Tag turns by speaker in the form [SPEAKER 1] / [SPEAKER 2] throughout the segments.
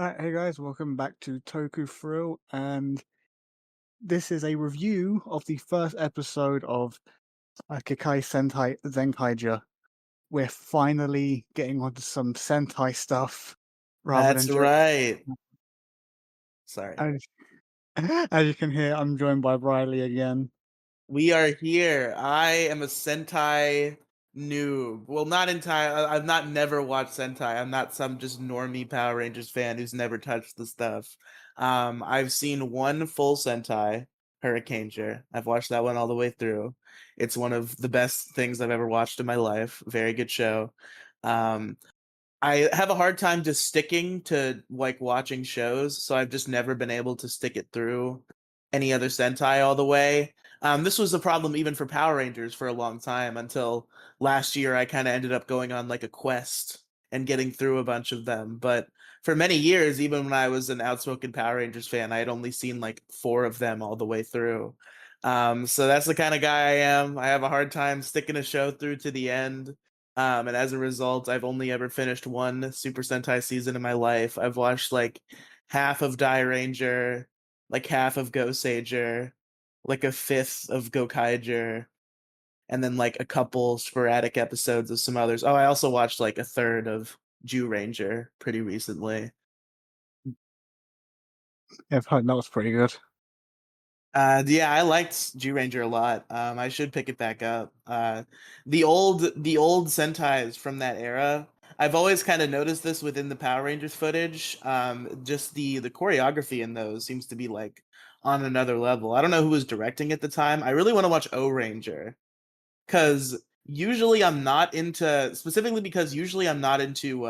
[SPEAKER 1] Hey guys, welcome back to Toku Thrill, and this is a review of the first episode of Kikai Sentai Zenkaiger. We're finally getting onto some Sentai stuff rather than
[SPEAKER 2] That's
[SPEAKER 1] just.
[SPEAKER 2] right. Sorry.
[SPEAKER 1] As, as you can hear, I'm joined by Riely again.
[SPEAKER 2] We are here. I am a Sentai noob. Well, not entire. I've not never watched Sentai. I'm not some just normie Power Rangers fan who's never touched the stuff. I've seen one full Sentai, Hurricaneger. I've watched that one all the way through. It's one of the best things I've ever watched in my life. Very good show. Um, I have a hard time just sticking to like watching shows, so I've just never been able to stick it through any other Sentai all the way. This was a problem even for Power Rangers for a long time until last year. I kind of ended up going on like a quest and getting through a bunch of them. But for many years, even when I was an outspoken Power Rangers fan, I had only seen like four of them all the way through. So that's the kind of guy I am. I have a hard time sticking a show through to the end. And as a result, I've only ever finished one Super Sentai season in my life. I've watched like half of Die Ranger, like half of Go Sager, like a fifth of Gokaiger, and then like a couple sporadic episodes of some others. Oh, I also watched like a third of Jew Ranger pretty recently.
[SPEAKER 1] Yeah, I've heard that was pretty good.
[SPEAKER 2] Yeah, I liked Jew Ranger a lot. I should pick it back up. The old Sentais from that era. I've always kind of noticed this within the Power Rangers footage. Just the choreography in those seems to be like on another level. I don't know who was directing at the time. I really want to watch O Ranger because usually I'm not into specifically because usually I'm not into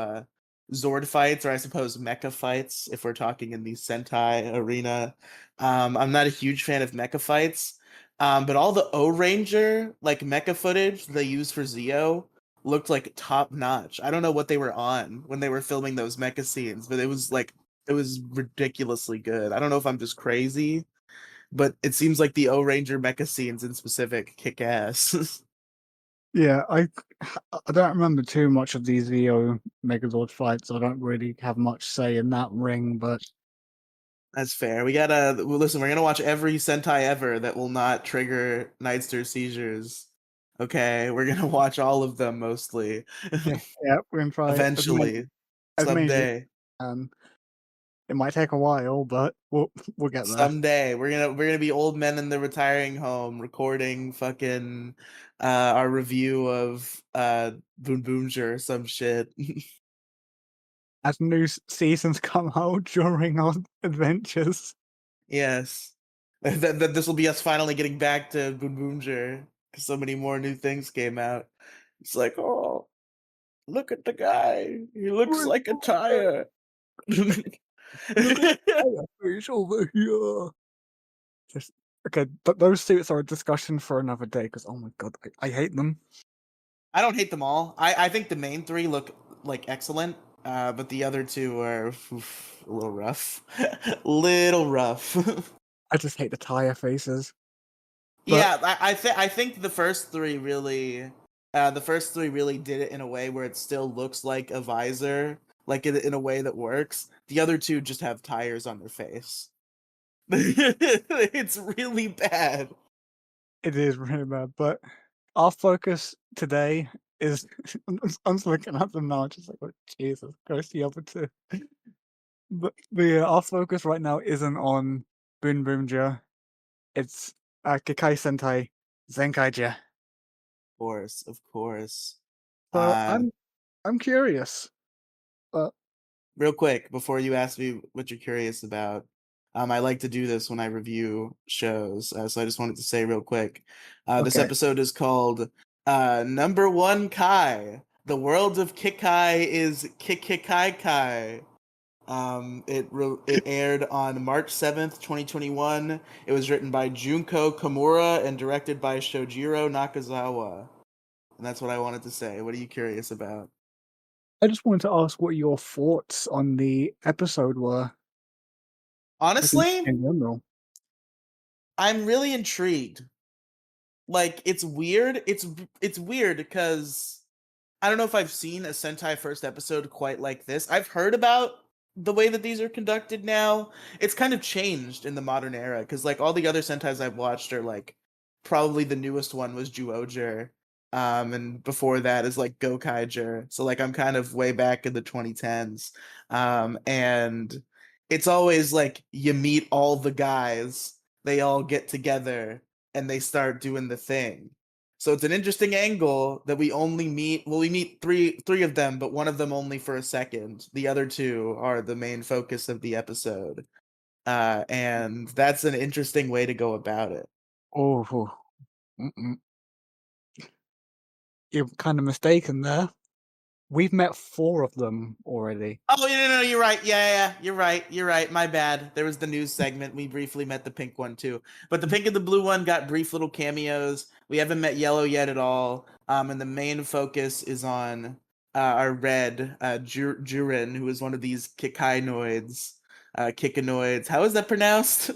[SPEAKER 2] Zord fights, or I suppose mecha fights if we're talking in the Sentai arena. I'm not a huge fan of mecha fights. But all the O Ranger like mecha footage they use for Zeo looked like top notch. I don't know what they were on when they were filming those mecha scenes, but it was ridiculously good. I don't know if I'm just crazy, but it seems like the O Ranger mecha scenes in specific kick ass.
[SPEAKER 1] Yeah, I don't remember too much of these VO Megazord fights. I don't really have much say in that ring, but
[SPEAKER 2] That's fair. We gotta well, listen. We're gonna watch every Sentai ever that will not trigger Nightster seizures. Okay, we're gonna watch all of them mostly.
[SPEAKER 1] yeah, we're gonna try
[SPEAKER 2] Eventually,
[SPEAKER 1] as many as we
[SPEAKER 2] someday,
[SPEAKER 1] can. It might take a while, but we'll get there.
[SPEAKER 2] someday, we're gonna be old men in the retiring home recording fucking our review of Boon Boomjer or some shit.
[SPEAKER 1] As new seasons come out during our adventures.
[SPEAKER 2] Yes, that this will be us finally getting back to Boon Boomjer because so many more new things came out. It's like, oh, look at the guy. He looks
[SPEAKER 1] Where's
[SPEAKER 2] like a
[SPEAKER 1] my
[SPEAKER 2] tire.
[SPEAKER 1] look at the firefish over here. Just okay, but those suits are a discussion for another day. Because oh my god, I hate them.
[SPEAKER 2] I don't hate them all. I think the main three look like excellent, but the other two are a little rough. Little rough.
[SPEAKER 1] I just hate the tire faces. But
[SPEAKER 2] Yeah, I think the first three really did it in a way where it still looks like a visor, like in a way that works. The other two just have tires on their face. It's really bad.
[SPEAKER 1] it is really bad. But our focus today is I'm just looking at them now, just like, oh, Jesus Christ, the other two. But yeah, our focus right now isn't on Boon Boomja. It's Kikai Sentai Zenkaiger.
[SPEAKER 2] Of course, of course.
[SPEAKER 1] So
[SPEAKER 2] Uh,
[SPEAKER 1] I'm curious. Uh,
[SPEAKER 2] Real quick, before you ask me what you're curious about, I like to do this when I review shows. So I just wanted to say real quick, this
[SPEAKER 1] okay,
[SPEAKER 2] episode is called "Number One Kai." The world of Kikai is Kikai Kai. It aired on March 7th, 2021. It was written by Junko Komura and directed by Shojiro Nakazawa. And that's what I wanted to say. What are you curious about?
[SPEAKER 1] I just wanted to ask what your thoughts on the episode were, like
[SPEAKER 2] Honestly,
[SPEAKER 1] in general.
[SPEAKER 2] I'm really intrigued. Like it's weird. It's weird because I don't know if I've seen a Sentai first episode quite like this. I've heard about the way that these are conducted now, it's kind of changed in the modern era because like all the other Sentais I've watched are like probably the newest one was Juoger. And before that is like Gokaiger. So like I'm kind of way back in the 2010s. And it's always like you meet all the guys, they all get together and they start doing the thing. So it's an interesting angle that we only meet. Well, we meet three of them, but one of them only for a second. The other two are the main focus of the episode, and that's an interesting way to go about it.
[SPEAKER 1] Oh, mm-mm. You're kind of mistaken there. We've met 4 of them already.
[SPEAKER 2] Oh, yeah, no, you're right. Yeah, yeah, yeah, you're right. You're right. My bad. There was the news segment. We briefly met the pink one too, but the pink and the blue one got brief little cameos. We haven't met yellow yet at all. And the main focus is on our red Juran, who is one of these Kikainoids. Kikinoids. How is that pronounced?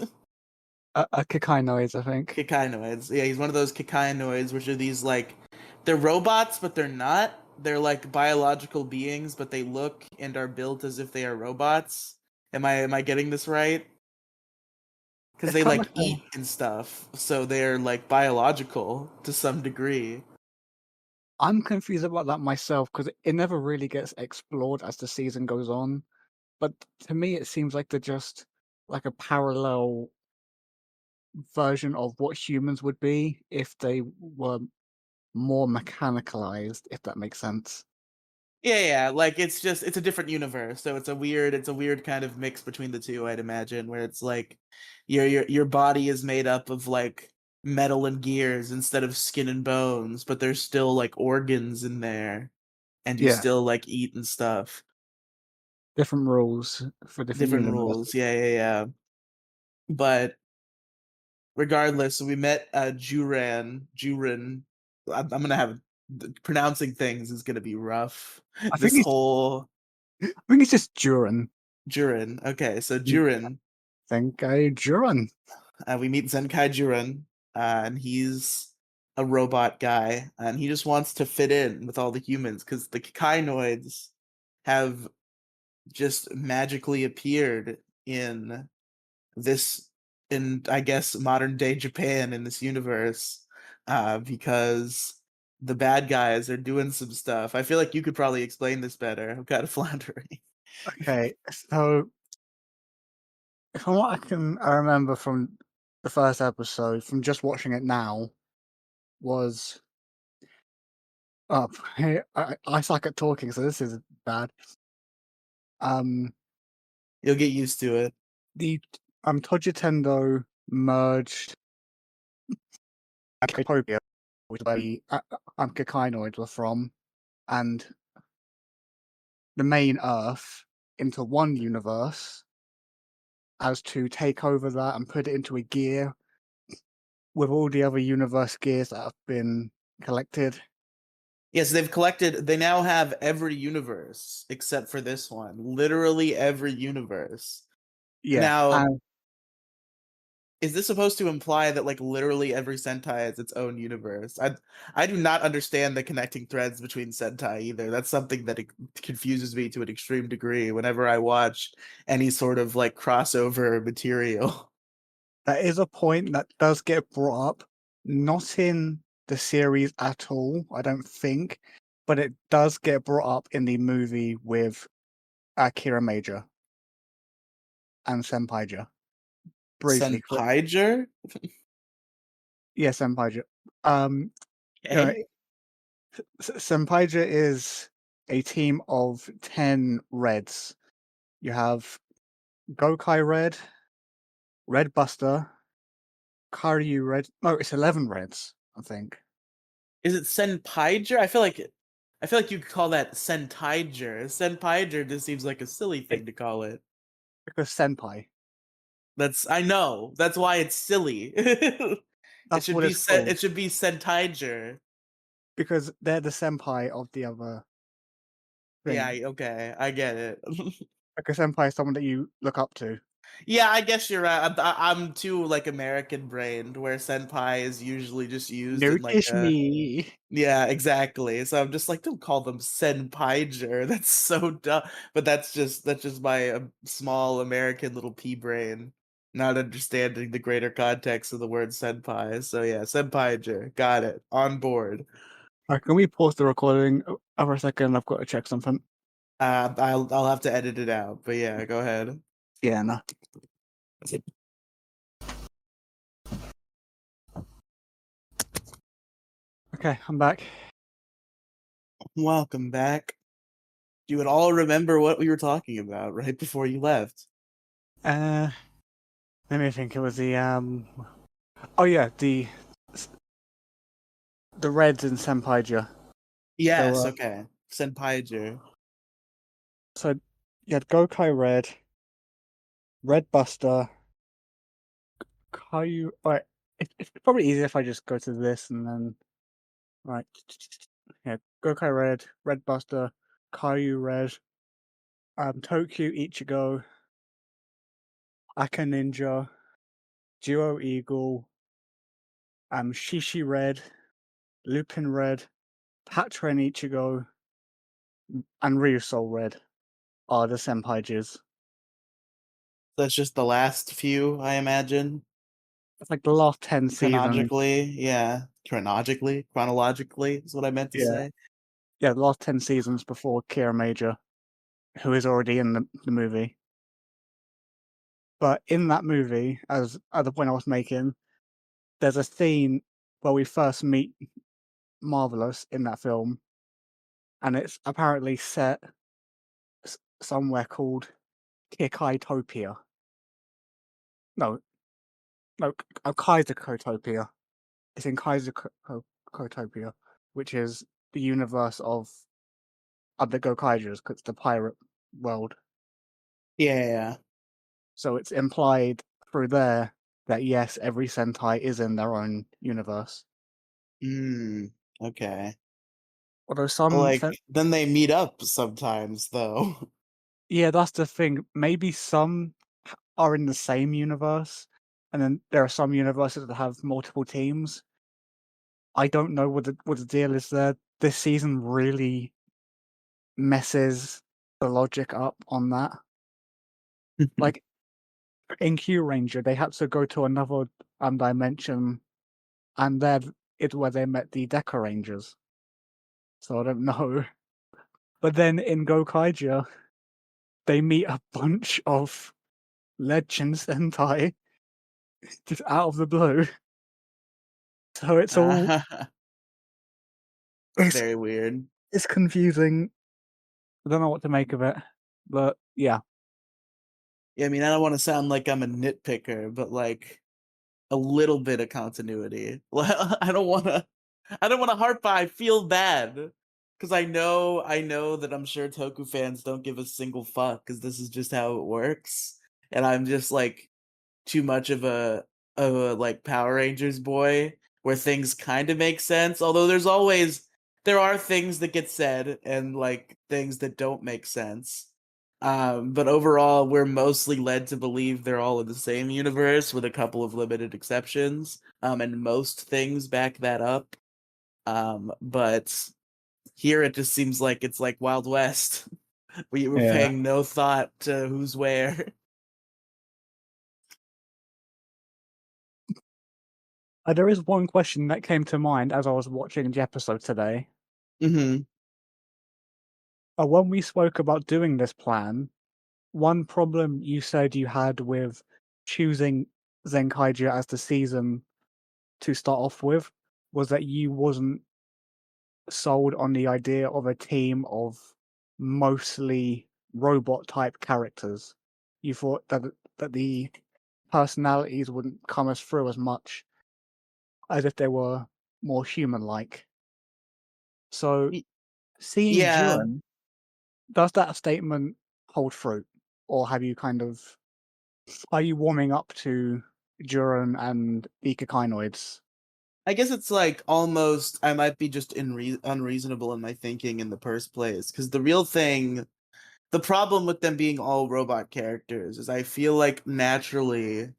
[SPEAKER 1] A Kikai noise, I think.
[SPEAKER 2] Kikainoids. Yeah, he's one of those Kikainoids, which are these like they're robots, but they're not. They're like biological beings, but they look and are built as if they are robots. Am I getting this right? Because
[SPEAKER 1] It's
[SPEAKER 2] they
[SPEAKER 1] kind of
[SPEAKER 2] like
[SPEAKER 1] like
[SPEAKER 2] eat and stuff, so they're like biological to some degree.
[SPEAKER 1] I'm confused about that myself because it never really gets explored as the season goes on. But to me, it seems like they're just like a parallel version of what humans would be if they were more mechanicalized, if that makes sense.
[SPEAKER 2] Yeah, yeah, like it's a different universe, so it's a weird kind of mix between the two, I'd imagine, where it's like your body is made up of like metal and gears instead of skin and bones, but there's still like organs in there, and you
[SPEAKER 1] Yeah,
[SPEAKER 2] still like eat and stuff.
[SPEAKER 1] different rules for different
[SPEAKER 2] Different rules,
[SPEAKER 1] universes.
[SPEAKER 2] yeah, yeah, yeah. But regardless, so we met Juran. I'm gonna have pronouncing things is gonna be rough.
[SPEAKER 1] I think
[SPEAKER 2] This
[SPEAKER 1] it's
[SPEAKER 2] whole
[SPEAKER 1] I think it's just Juran.
[SPEAKER 2] Juran. Okay, so Juran.
[SPEAKER 1] Zenkaiger Juran.
[SPEAKER 2] We meet Zenkai Juran, and he's a robot guy, and he just wants to fit in with all the humans because the Kikainoids have just magically appeared in this, in I guess modern day Japan in this universe, because the bad guys are doing some stuff. I feel like you could probably explain this better. I'm kind of floundering.
[SPEAKER 1] Okay, so from what I remember from the first episode, from just watching it now, was hey, I suck at talking, so this is bad. Um,
[SPEAKER 2] You'll get used to it.
[SPEAKER 1] the Tojitendo merged Utopia, which is where the Kakainoids were from, and the main Earth into one universe as to take over that and put it into a gear with all the other universe gears that have been collected.
[SPEAKER 2] Yes, they now have every universe except for this one. Literally every universe.
[SPEAKER 1] Yeah,
[SPEAKER 2] Now,
[SPEAKER 1] and
[SPEAKER 2] is this supposed to imply that like literally every Sentai has its own universe? I do not understand the connecting threads between Sentai either. That's something that confuses me to an extreme degree whenever I watch any sort of like crossover material.
[SPEAKER 1] that is a point that does get brought up, not in the series at all, I don't think, but it does get brought up in the movie with Akira Major and Senpaija. Briefly,
[SPEAKER 2] Senpaiger?
[SPEAKER 1] yeah, Senpaija. Um, you know,
[SPEAKER 2] Okay.
[SPEAKER 1] Senpaija is a team of 10 Reds. You have Gokai Red, Red Buster, Karyu Red. No, it's 11 Reds, I think.
[SPEAKER 2] Is it Senpaiger? I feel like you could call that Sentaiger. Senpaiger just seems like a silly
[SPEAKER 1] It,
[SPEAKER 2] thing to call it.
[SPEAKER 1] because Senpai.
[SPEAKER 2] That's I know. That's why it's silly.
[SPEAKER 1] That's what it's called.
[SPEAKER 2] It should be Sentaiger.
[SPEAKER 1] Because they're the senpai of the other
[SPEAKER 2] Yeah,
[SPEAKER 1] thing.
[SPEAKER 2] okay, I get it.
[SPEAKER 1] Like a senpai is someone that you look up to.
[SPEAKER 2] Yeah, I guess you're right. I'm too like American brained, where senpai is usually just used in like
[SPEAKER 1] Notice
[SPEAKER 2] a
[SPEAKER 1] me.
[SPEAKER 2] yeah, exactly. So I'm just like, don't call them senpaiger. That's so dumb. But that's just my small American little pea brain not understanding the greater context of the word senpai. So yeah, senpaiger. Got it. On board.
[SPEAKER 1] Can we pause the recording for a second? I've got to check something.
[SPEAKER 2] I'll have to edit it out. But yeah, go ahead.
[SPEAKER 1] Yeah, no. Okay, I'm back.
[SPEAKER 2] Welcome back. You would all remember what we were talking about right before you left.
[SPEAKER 1] Uh, Let me think. It was the Oh yeah, the Reds in Senpaija. There
[SPEAKER 2] Yes,
[SPEAKER 1] were
[SPEAKER 2] okay. Senpaiger.
[SPEAKER 1] so you had Gokai Red, Red Buster, Caillou. Alright, it's probably easier if I just go to this and then right. Yeah, Gokai Red, Red Buster, Caillou Red, Tokyo Ichigo, Aka Ninja, Duo Eagle, Shishi Red, Lupin Red, Patra Ichigo, and Ryusou Red are the Senpaijas.
[SPEAKER 2] That's just the last few, I imagine.
[SPEAKER 1] It's like the last 10 seasons.
[SPEAKER 2] Chronologically, yeah. Chronologically is what I meant to
[SPEAKER 1] Yeah.
[SPEAKER 2] say.
[SPEAKER 1] Yeah, the last 10 seasons before Kira Major, who is already in the movie. But in that movie, as at the point I was making, there's a scene where we first meet Marvelous in that film, and it's apparently set somewhere called Kikai-topia. No, no, Kaiser-Kotopia. It's in Kaiser-Kotopia, which is the universe of the Gokaijas, 'cause it's the pirate world.
[SPEAKER 2] Yeah, yeah, yeah.
[SPEAKER 1] So it's implied through there that yes, every Sentai is in their own universe.
[SPEAKER 2] Okay.
[SPEAKER 1] Although
[SPEAKER 2] But,
[SPEAKER 1] some
[SPEAKER 2] like,
[SPEAKER 1] sen
[SPEAKER 2] then they meet up sometimes, though.
[SPEAKER 1] yeah, that's the thing. Maybe some are in the same universe, and then there are some universes that have multiple teams. I don't know what the deal is there. This season really messes the logic up on that. Like in Q Ranger, they had to go to another dimension, and then it's where they met the Deca Rangers. So I don't know. But then in Gokaiger, they meet a bunch of legend Sentai just out of the blue. So it's all it's
[SPEAKER 2] Very weird.
[SPEAKER 1] it's confusing. I don't know what to make of it. But yeah.
[SPEAKER 2] Yeah, I mean, I don't wanna sound like I'm a nitpicker, but, like, a little bit of continuity. Well, I don't wanna harp, but I feel bad because I know that I'm sure Toku fans don't give a single fuck because this is just how it works, and I'm just, like, too much of a, like, Power Rangers boy where things kinda make sense, although there are things that get said and, like, things that don't make sense. But overall, we're mostly led to believe they're all in the same universe with a couple of limited exceptions, and most things back that up. But here it just seems like it's like Wild West. We were
[SPEAKER 1] Yeah.
[SPEAKER 2] paying no thought to who's where.
[SPEAKER 1] There is one question that came to mind as I was watching the episode today.
[SPEAKER 2] Mhm.
[SPEAKER 1] When we spoke about doing this plan, one problem you said you had with choosing Zenkaiger as the season to start off with was that you wasn't sold on the idea of a team of mostly robot type characters. You thought that the personalities wouldn't come as through as much as if they were more human like. So
[SPEAKER 2] Y
[SPEAKER 1] seeing
[SPEAKER 2] yeah.
[SPEAKER 1] Juran, does that statement hold fruit? Or have you kind of are you warming up to Juran and Ikakinoids?
[SPEAKER 2] I guess it's, like, almost I might be just unreasonable in my thinking in the first place because the real thing The problem with them being all robot characters is I feel like naturally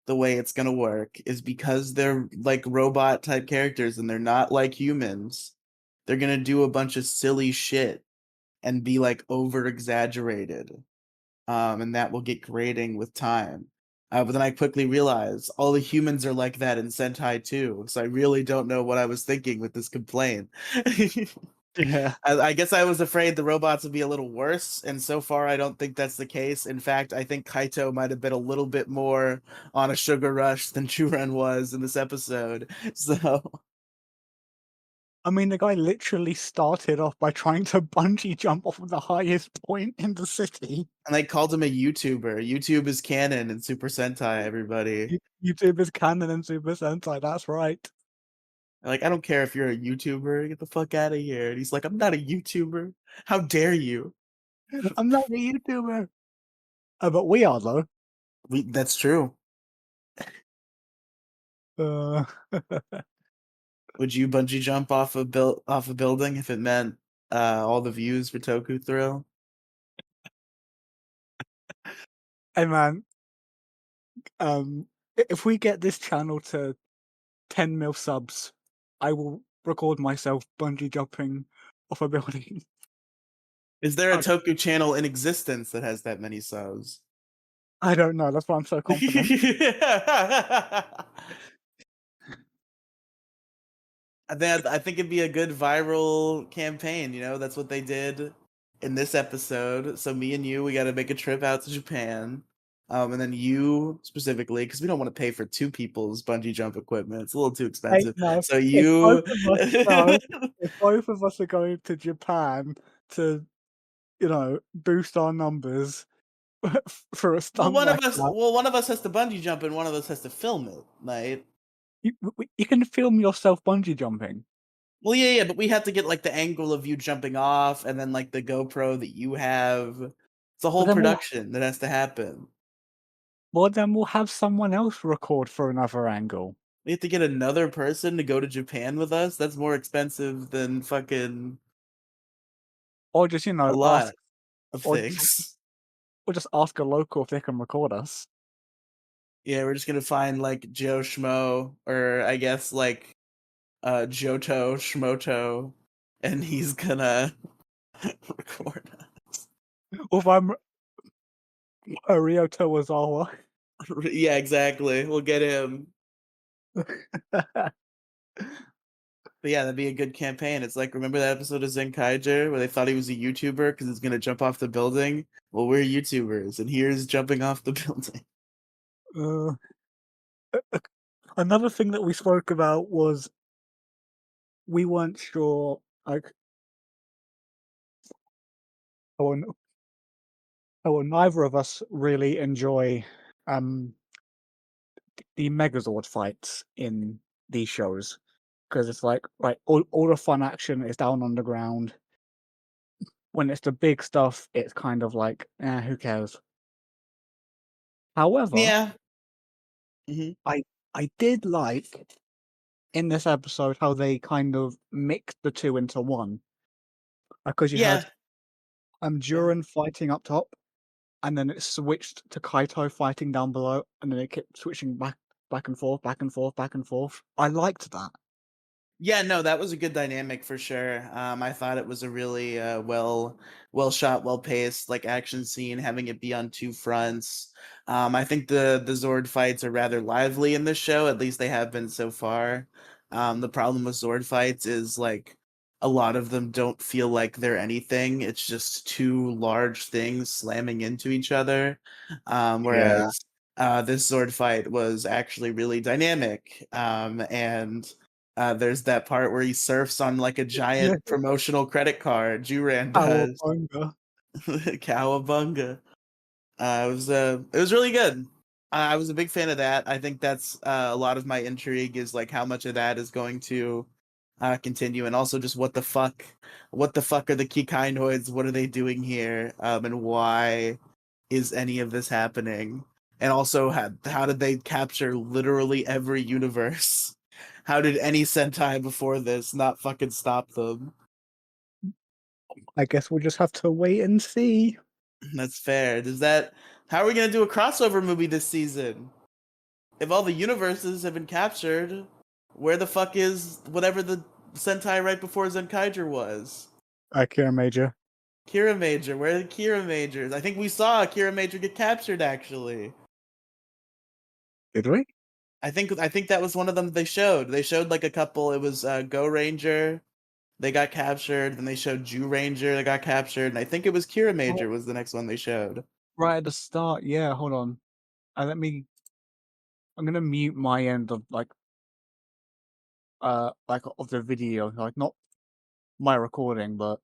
[SPEAKER 2] the way it's gonna work is because they're like robot type characters and they're not like humans, they're gonna do a bunch of silly shit and be like over exaggerated. And that will get grating with time. But then I quickly realized all the humans are like that in Sentai too, so I really don't know what I was thinking with this complaint.
[SPEAKER 1] Yeah.
[SPEAKER 2] I guess I was afraid the robots would be a little worse, and so far I don't think that's the case. In fact, I think Kaito might have been a little bit more on a sugar rush than Juran was in this episode. So,
[SPEAKER 1] I mean, the guy literally started off by trying to bungee jump off of the highest point in the city.
[SPEAKER 2] and they called him a YouTuber. YouTube is canon in Super Sentai, everybody.
[SPEAKER 1] YouTube is canon and Super Sentai, that's right.
[SPEAKER 2] Like, I don't care if you're a YouTuber, get the fuck out of here. And he's like, I'm not a YouTuber. How dare you?
[SPEAKER 1] I'm not a YouTuber. But we are though.
[SPEAKER 2] That's true.
[SPEAKER 1] Uh,
[SPEAKER 2] Would you bungee jump off a building if it meant all the views for Toku Thrill?
[SPEAKER 1] hey man, if we get this channel to 10 mil subs, I will record myself bungee jumping off a building.
[SPEAKER 2] Is there a
[SPEAKER 1] I,
[SPEAKER 2] Toku channel in existence that has that many subs?
[SPEAKER 1] I don't know. That's why I'm so confident.
[SPEAKER 2] I think it'd be a good viral campaign, you know? That's what they did in this episode. So me and you, we got to make a trip out to Japan. And then you specifically, because we don't want to pay for two people's bungee jump equipment. It's a little too
[SPEAKER 1] Hey,
[SPEAKER 2] expensive.
[SPEAKER 1] no,
[SPEAKER 2] So
[SPEAKER 1] if both
[SPEAKER 2] you
[SPEAKER 1] of us go, if both of us are going to Japan to, boost our numbers for a stunt like that,
[SPEAKER 2] one of us has to bungee jump and one of us has to film it, right?
[SPEAKER 1] you can film yourself bungee jumping.
[SPEAKER 2] Well, yeah, but we have to get like the angle of you jumping off and then like the GoPro that you have. It's a
[SPEAKER 1] But
[SPEAKER 2] whole
[SPEAKER 1] then we'll
[SPEAKER 2] production that has to happen.
[SPEAKER 1] well, then we'll have someone else record for another angle.
[SPEAKER 2] We have to get another person to go to Japan with us. That's more expensive than fucking
[SPEAKER 1] Or just,
[SPEAKER 2] a
[SPEAKER 1] ask
[SPEAKER 2] lot of
[SPEAKER 1] or just
[SPEAKER 2] things.
[SPEAKER 1] or just ask a local if they can record us.
[SPEAKER 2] Yeah, we're just gonna find like Joe Schmo or I guess like Joto Schmoto, and he's gonna record us.
[SPEAKER 1] Or if I'm a Rio Towazawa.
[SPEAKER 2] Yeah, exactly. We'll get him. But yeah, that'd be a good campaign. It's like, remember that episode of Zenkaiger where they thought he was a YouTuber because he's gonna jump off the building? Well, we're YouTubers, and here's jumping off the building.
[SPEAKER 1] Uh, Another thing that we spoke about was we weren't sure, like, or, or neither of us really enjoy um, the Megazord fights in these shows because it's like, right, all the fun action is down on the ground. When it's the big stuff, it's kind of like, who cares? However,
[SPEAKER 2] Yeah. Hmm.
[SPEAKER 1] I I did like in this episode how they kind of mixed the two into one because you had
[SPEAKER 2] Yeah. Yeah.
[SPEAKER 1] Juran fighting up top, and then it switched to Kaito fighting down below, and then it kept switching back and forth, back and forth, back and forth. I liked that.
[SPEAKER 2] Yeah, no, that was a good dynamic for sure. I thought it was a really well shot, well paced like action scene, having it be on two fronts. I think the Zord fights are rather lively in this show. At least they have been so far. The problem with Zord fights is like a lot of them don't feel like they're anything. It's just two large things slamming into each other.
[SPEAKER 1] Yeah.
[SPEAKER 2] Whereas this Zord fight was actually really dynamic. And there's that part where he surfs on like a
[SPEAKER 1] Yeah,
[SPEAKER 2] giant promotional credit card. Juran does.
[SPEAKER 1] Cowabunga.
[SPEAKER 2] Cowabunga. It was really good. I was a big fan of that. I think that's a lot of my intrigue is like how much of that is going to continue, and also just what the fuck are the Kikainoids? What are they doing here? And why is any of this happening? And also, how did they capture literally every universe? How did any Sentai before this not fucking stop them?
[SPEAKER 1] I guess we'll just have to wait and see.
[SPEAKER 2] That's fair. Does that how are we gonna do a crossover movie this season? If all the universes have been captured, where the fuck is whatever the Sentai right before Zenkaiger was?
[SPEAKER 1] Akira Major.
[SPEAKER 2] Kira Major, where are the Kira Majors? I think we saw Kira Major get captured actually.
[SPEAKER 1] Did we?
[SPEAKER 2] I think that was one of them they showed. They showed like a couple. It was Go Ranger, they got captured. Then they showed Jew Ranger, they got captured, and I think it was Kira
[SPEAKER 1] Oh,
[SPEAKER 2] Major was the next one they showed.
[SPEAKER 1] right at the start. Yeah, hold on. Let me. I'm gonna mute my end of like of the video, like not my recording, but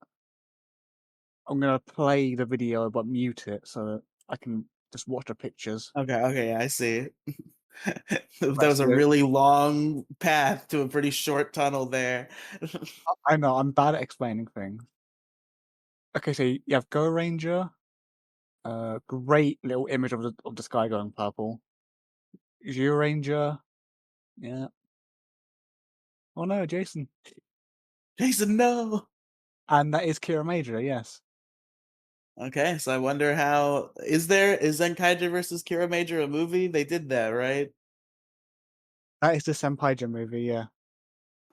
[SPEAKER 1] I'm gonna play the video but mute it so that I can just watch the pictures.
[SPEAKER 2] Okay, okay, yeah, I see. That
[SPEAKER 1] Right,
[SPEAKER 2] was a
[SPEAKER 1] so
[SPEAKER 2] really long path to a pretty short tunnel there.
[SPEAKER 1] I know I'm bad at explaining things. Okay, so you have Go Ranger. Great little image of the sky going purple. Zero Ranger. Yeah. Oh no, Jason.
[SPEAKER 2] Jason, no.
[SPEAKER 1] And that is Kira Major. Yes,
[SPEAKER 2] Okay, so I wonder how is Zenkaiger versus Kira Major a movie? They did that, right?
[SPEAKER 1] that is the Senpai movie. Yeah.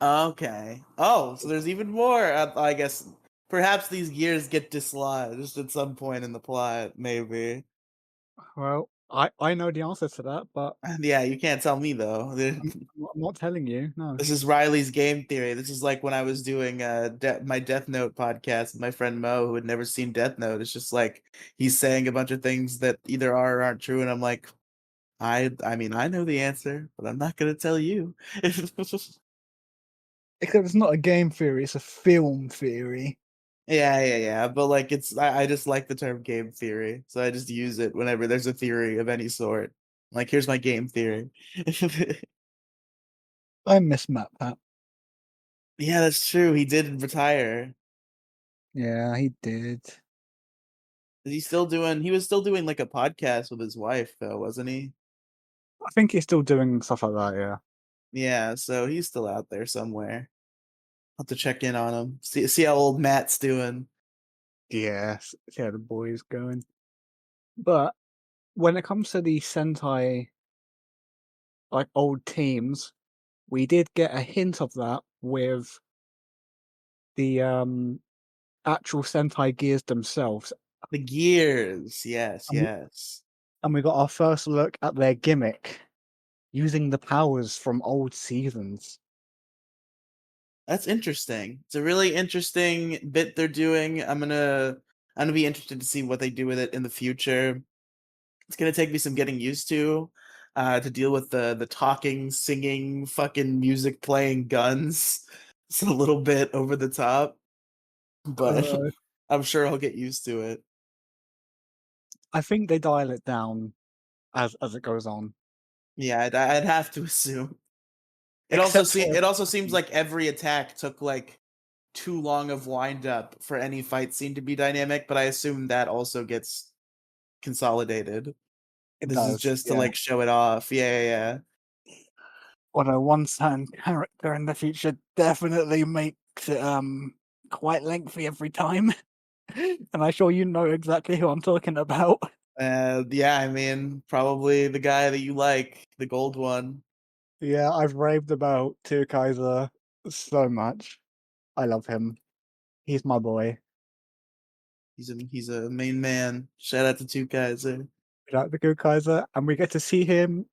[SPEAKER 2] Okay. Oh, so there's even more. I guess perhaps these gears get dislodged at some point in the plot, maybe.
[SPEAKER 1] Well, I know the answer to that, but
[SPEAKER 2] Yeah, you can't tell me though.
[SPEAKER 1] I'm not telling you. No.
[SPEAKER 2] This is Riley's game theory. This is like when I was doing my Death Note podcast with my friend Mo, who had never seen Death Note. It's just like he's saying a bunch of things that either are or aren't true, and I'm like, I mean, I know the answer, but I'm not gonna tell you.
[SPEAKER 1] Except it's not a game theory; it's a film theory.
[SPEAKER 2] Yeah, yeah, yeah. But like I just like the term game theory. So I just use it whenever there's a theory of any sort. Like here's my game theory.
[SPEAKER 1] I miss Matt Pat.
[SPEAKER 2] Yeah, that's true. He did retire.
[SPEAKER 1] Yeah, he did.
[SPEAKER 2] He was still doing like a podcast with his wife though, wasn't he?
[SPEAKER 1] I think he's still doing stuff like that. Yeah.
[SPEAKER 2] Yeah, so he's still out there somewhere. I'll have to check in on him. See how old Matt's doing.
[SPEAKER 1] Yes. See how the boys going. But when it comes to the Sentai like old teams, we did get a hint of that with the actual Sentai gears themselves,
[SPEAKER 2] The gears. Yes,
[SPEAKER 1] and
[SPEAKER 2] yes.
[SPEAKER 1] we got our first look at their gimmick using the powers from old seasons.
[SPEAKER 2] That's interesting. It's a really interesting bit they're doing. I'm gonna be interested to see what they do with it in the future. It's gonna take me some getting used to deal with the talking, singing, fucking music playing guns. It's a little bit over the top, but
[SPEAKER 1] Uh,
[SPEAKER 2] I'm sure I'll get used to it.
[SPEAKER 1] I think they dial it down as it goes on,
[SPEAKER 2] Yeah, I'd have to assume.
[SPEAKER 1] except for
[SPEAKER 2] It also seems like every attack took like too long of wind up for any fight scene to be dynamic, but I assume that also gets consolidated.
[SPEAKER 1] it
[SPEAKER 2] This is
[SPEAKER 1] does.
[SPEAKER 2] just to
[SPEAKER 1] Yeah.
[SPEAKER 2] like show it off. Yeah, yeah,
[SPEAKER 1] Although one certain character in the future definitely makes it quite lengthy every time. And I'm sure you know exactly who I'm talking about.
[SPEAKER 2] yeah. Yeah, I mean, probably the guy that you like, the gold one.
[SPEAKER 1] Yeah, I've raved about Two Kaiser so much. I love him. He's my boy.
[SPEAKER 2] He's a main man. Shout out to two guys there.
[SPEAKER 1] We like the good Kaiser, and we get to see him.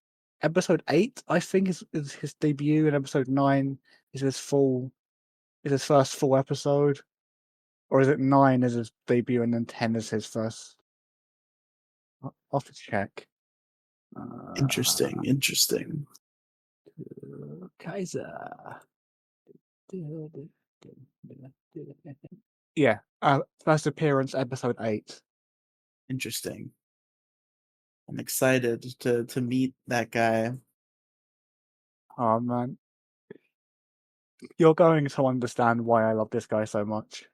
[SPEAKER 1] Episode 8, I think, is his debut, and episode 9 is his first full episode, or is it 9 is his debut and then 10 is his first? I'll have to check. Uh,
[SPEAKER 2] Interesting, interesting,
[SPEAKER 1] Kaiser. Yeah, first appearance, episode 8.
[SPEAKER 2] interesting. I'm excited to meet that guy.
[SPEAKER 1] Oh man, you're going to understand why I love this guy so much.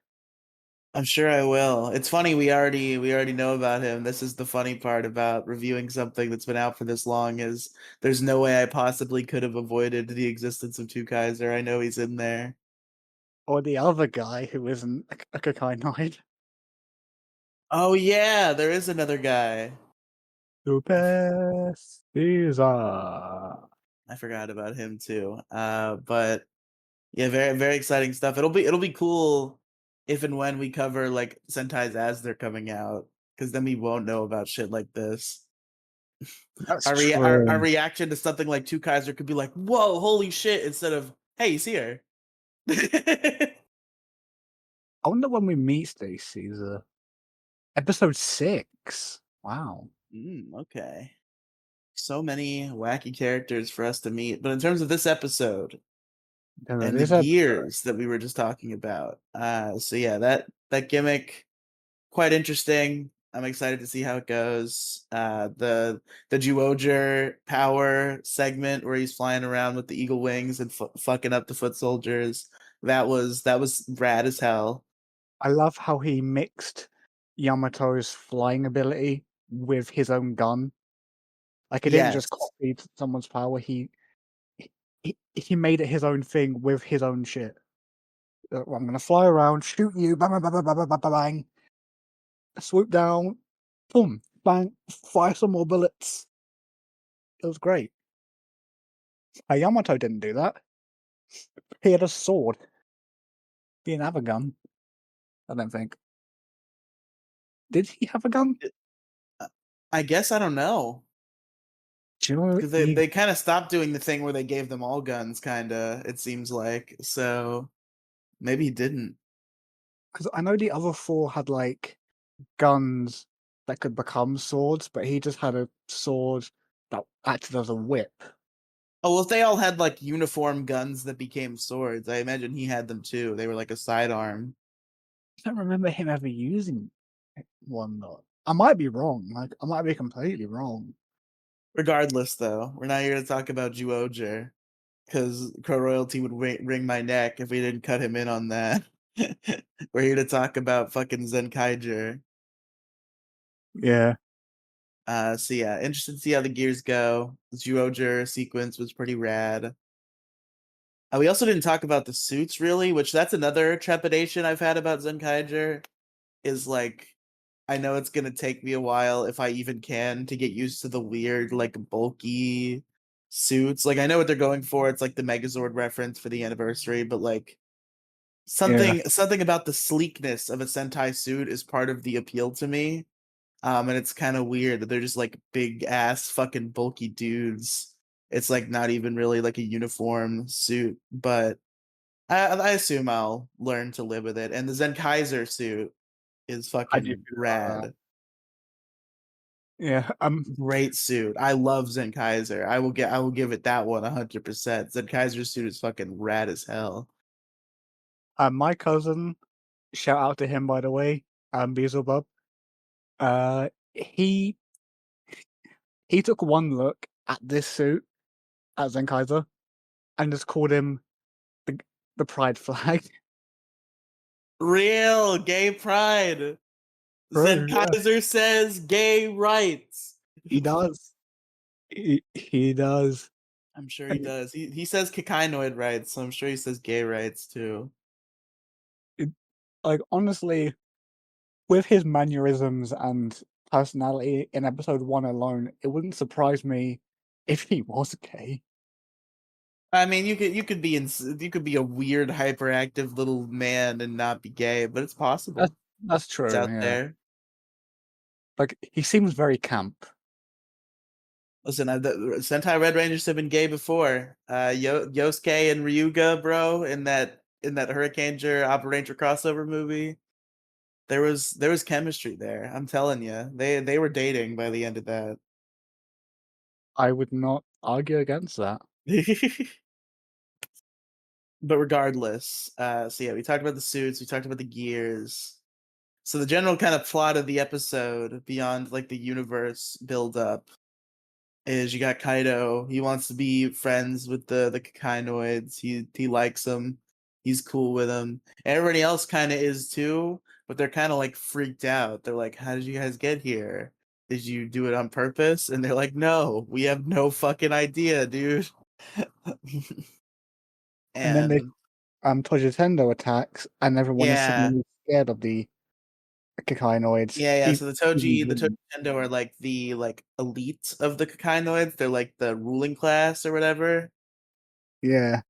[SPEAKER 2] I'm sure I will. It's funny we already know about him. This is the funny part about reviewing something that's been out for this long is there's no way I possibly could have avoided the existence of Two Kaiser. I know he's in there.
[SPEAKER 1] Or the other guy who isn't a Kikai Knight.
[SPEAKER 2] Oh yeah, there is another guy.
[SPEAKER 1] Super Caesar.
[SPEAKER 2] I forgot about him too. But yeah, very very exciting stuff. It'll be cool if and when we cover like Sentais as they're coming out, because then we won't know about shit like this.
[SPEAKER 1] That's
[SPEAKER 2] Our
[SPEAKER 1] true.
[SPEAKER 2] reaction to something like Two Kaiser could be like, "Whoa, holy shit!" instead of "Hey, he's here."
[SPEAKER 1] I wonder when we meet Stacey Caesar. Episode 6. Wow.
[SPEAKER 2] Okay. So many wacky characters for us to meet. But in terms of this episode
[SPEAKER 1] There
[SPEAKER 2] and the
[SPEAKER 1] is a
[SPEAKER 2] gears that we were just talking about, so yeah, that gimmick quite interesting. I'm excited to see how it goes. The Juoger power segment where he's flying around with the eagle wings and fucking up the foot soldiers. That was rad as hell.
[SPEAKER 1] I love how he mixed Yamato's flying ability with his own gun. Like, he didn't just
[SPEAKER 2] Yes.
[SPEAKER 1] copy someone's power, he made it his own thing with his own shit. Well, I'm gonna fly around, shoot you, bang, bang, bang, bang, bang, bang, bang, bang, swoop down, boom, bang, fire some more bullets. It was great. Yamato didn't do that. He had a sword. He didn't have a gun, I don't think. Did he have a gun?
[SPEAKER 2] Uh, I guess I don't know.
[SPEAKER 1] Do you know
[SPEAKER 2] Because
[SPEAKER 1] he
[SPEAKER 2] they kind of stopped doing the thing where they gave them all guns, kind of, it seems like. So maybe he didn't.
[SPEAKER 1] 'cause I know the other 4 had, like, guns that could become swords, but he just had a sword that acted as a whip.
[SPEAKER 2] Oh, well, if they all had like uniform guns that became swords, I imagine he had them too. They were like a sidearm.
[SPEAKER 1] I don't remember him ever using one though. I might be wrong, like, I might be completely wrong.
[SPEAKER 2] Regardless, though, we're not here to talk about Juoger because Crow Royalty would wring my neck if we didn't cut him in on that. We're here to talk about fucking Zenkaiger.
[SPEAKER 1] Yeah,
[SPEAKER 2] So yeah, interested to see how the gears go. The Juoger sequence was pretty rad. We also didn't talk about the suits really, which that's another trepidation I've had about Zenkaiger. Is like I know it's gonna take me a while if I even can to get used to the weird, like bulky suits. Like I know what they're going for. It's like the Megazord reference for the anniversary, but like
[SPEAKER 1] yeah.
[SPEAKER 2] something about the sleekness of a Sentai suit is part of the appeal to me. And it's kind of weird that they're just like big ass fucking bulky dudes. It's like not even really like a uniform suit, but I assume I'll learn to live with it. And the Zenkaiser suit is
[SPEAKER 1] I do
[SPEAKER 2] fucking
[SPEAKER 1] feel about that.
[SPEAKER 2] rad.
[SPEAKER 1] Yeah,
[SPEAKER 2] Great suit. I love Zenkaiser. I will give it that one 100%. Zenkaiser's suit is fucking rad as hell.
[SPEAKER 1] my cousin, shout out to him by the way, Beelzebub, he took one look at this suit, at Zenkaiser, and just called him the the pride flag.
[SPEAKER 2] Real gay pride.
[SPEAKER 1] Bro, yeah,
[SPEAKER 2] Zenkaiser says gay rights.
[SPEAKER 1] he does. He does.
[SPEAKER 2] I'm sure he
[SPEAKER 1] And
[SPEAKER 2] does. He says Kikainoid rights, so I'm sure he says gay rights too.
[SPEAKER 1] it like, honestly, with his mannerisms and personality in episode 1 alone, it wouldn't surprise me if he was gay.
[SPEAKER 2] I mean, you could be a weird hyperactive little man and not be gay, but it's
[SPEAKER 1] That's
[SPEAKER 2] possible.
[SPEAKER 1] that's
[SPEAKER 2] It's
[SPEAKER 1] true,
[SPEAKER 2] out
[SPEAKER 1] yeah.
[SPEAKER 2] there.
[SPEAKER 1] Like, he seems very camp.
[SPEAKER 2] Listen, the Sentai Red Rangers have been gay before. Yosuke and Ryuga, bro, in that Hurricaneger Operator crossover movie. There was chemistry there. I'm telling you, they were dating by the end of that.
[SPEAKER 1] I would not argue against that.
[SPEAKER 2] But regardless, so yeah, we talked about the suits, we talked about the gears. So the general kind of plot of the episode, beyond like the universe build up, is you got Kaido. He wants to be friends with the Kakainoids. He likes them. He's cool with them. Everybody else kind of is too, but they're kind of like freaked out. They're like, "How did you guys get here? Did you do it on purpose?" And they're like, "No, we have no fucking idea, dude."
[SPEAKER 1] And then they
[SPEAKER 2] And
[SPEAKER 1] Tojutendo attacks, and everyone is
[SPEAKER 2] yeah,
[SPEAKER 1] suddenly scared of the Kikainoids.
[SPEAKER 2] Yeah,
[SPEAKER 1] Even,
[SPEAKER 2] so
[SPEAKER 1] even
[SPEAKER 2] The Toji
[SPEAKER 1] human.
[SPEAKER 2] Tendo are like the like elite of the Kakainoids. They're like the ruling class or whatever.
[SPEAKER 1] Yeah.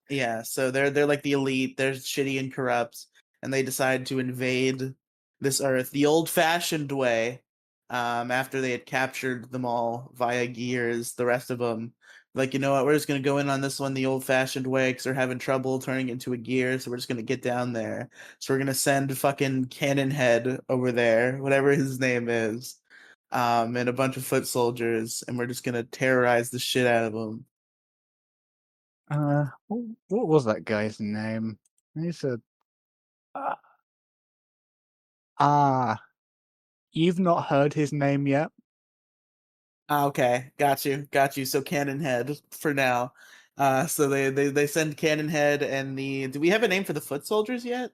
[SPEAKER 2] Yeah, so they're like the elite. They're shitty and corrupt, and they decide to invade this Earth the old-fashioned way. After they had captured them all via gears, the rest of them, like, you know what, we're just gonna go in on this one the old-fashioned way because they're having trouble turning into a gear. So we're just gonna get down there. So we're gonna send fucking Cannon Head over there, whatever his name is, and a bunch of foot soldiers, and we're just gonna terrorize the shit out of them.
[SPEAKER 1] What was that guy's name? He said, uh, ah, you've not heard his name yet?
[SPEAKER 2] Ah, okay, got you. So Cannon Head for now. So they send Cannon Head and the. Do we have a name for the foot soldiers yet?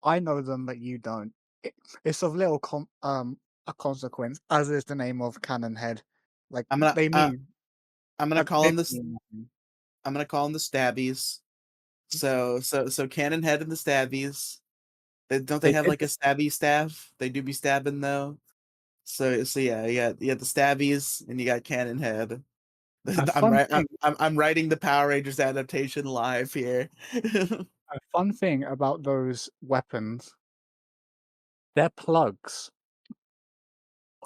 [SPEAKER 1] I know them, but you don't. It, it's of little a consequence, as is the name of Cannon Head. Like
[SPEAKER 2] I'm gonna
[SPEAKER 1] they
[SPEAKER 2] uh
[SPEAKER 1] mean
[SPEAKER 2] I'm gonna
[SPEAKER 1] like
[SPEAKER 2] call
[SPEAKER 1] they
[SPEAKER 2] them this.
[SPEAKER 1] mean nothing.
[SPEAKER 2] I'm gonna call them the Stabbies. So Cannon Head and the Stabbies. Don't they
[SPEAKER 1] They
[SPEAKER 2] have
[SPEAKER 1] did
[SPEAKER 2] like a stabby staff? They do be stabbing though. So yeah, you got the Stabbies and you got Cannon Head.
[SPEAKER 1] a
[SPEAKER 2] I'm
[SPEAKER 1] fun
[SPEAKER 2] right.
[SPEAKER 1] thing.
[SPEAKER 2] I'm writing the Power Rangers adaptation live here.
[SPEAKER 1] A fun thing about those weapons, they're plugs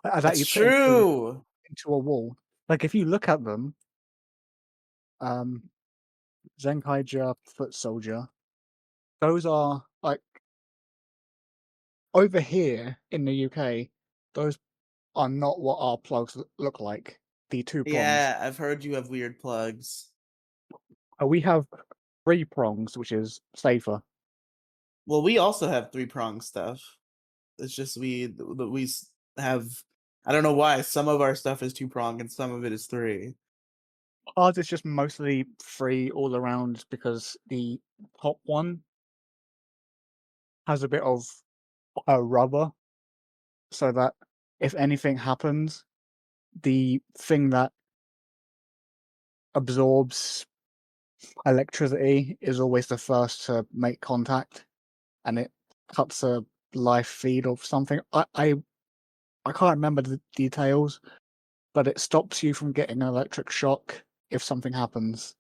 [SPEAKER 1] that
[SPEAKER 2] That's
[SPEAKER 1] you put
[SPEAKER 2] true.
[SPEAKER 1] into a wall. Like if you look at them, um, Zenkaiger, foot soldier, those are like over here in the UK. Those are not what our plugs look like. The two prongs.
[SPEAKER 2] Yeah, I've heard you have weird plugs.
[SPEAKER 1] We have three prongs, which is safer.
[SPEAKER 2] Well, we also have three prong stuff. It's just have. I don't know why some of our stuff is two prong and some of it is three.
[SPEAKER 1] Ours is just mostly free all around because the top one has a bit of rubber, so that if anything happens, the thing that absorbs electricity is always the first to make contact, and it cuts a live feed or something. I can't remember the details, but it stops you from getting an electric shock if something happens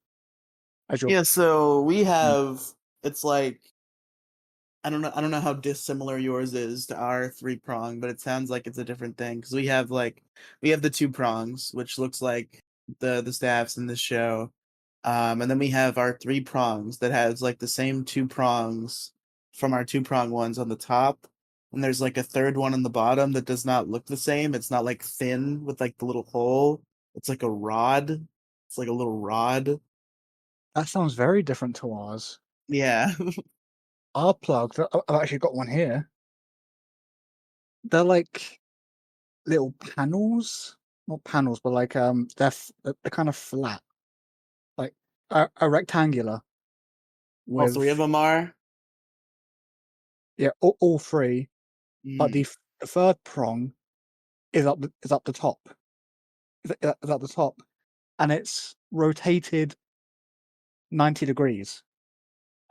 [SPEAKER 1] as you're.
[SPEAKER 2] Yeah, so we
[SPEAKER 1] Mm.
[SPEAKER 2] have. It's like I don't know how dissimilar yours is to our three prong, but it sounds like it's a different thing because we have the two prongs, which looks like the staffs in this show. And then we have our three prongs that has like the same two prongs from our two prong ones on the top. And there's like a third one on the bottom that does not look the same. It's not like thin with like the little hole. It's like a rod. It's like a little rod.
[SPEAKER 1] That sounds very different to ours.
[SPEAKER 2] Yeah.
[SPEAKER 1] Our plugs, I've actually got one here. They're like little panels, not panels, but like they're kind of flat, like a rectangular
[SPEAKER 2] All three of
[SPEAKER 1] with
[SPEAKER 2] them are.
[SPEAKER 1] yeah all three, but
[SPEAKER 2] Mm.
[SPEAKER 1] the third prong is up the top, is at the top, and it's rotated 90 degrees.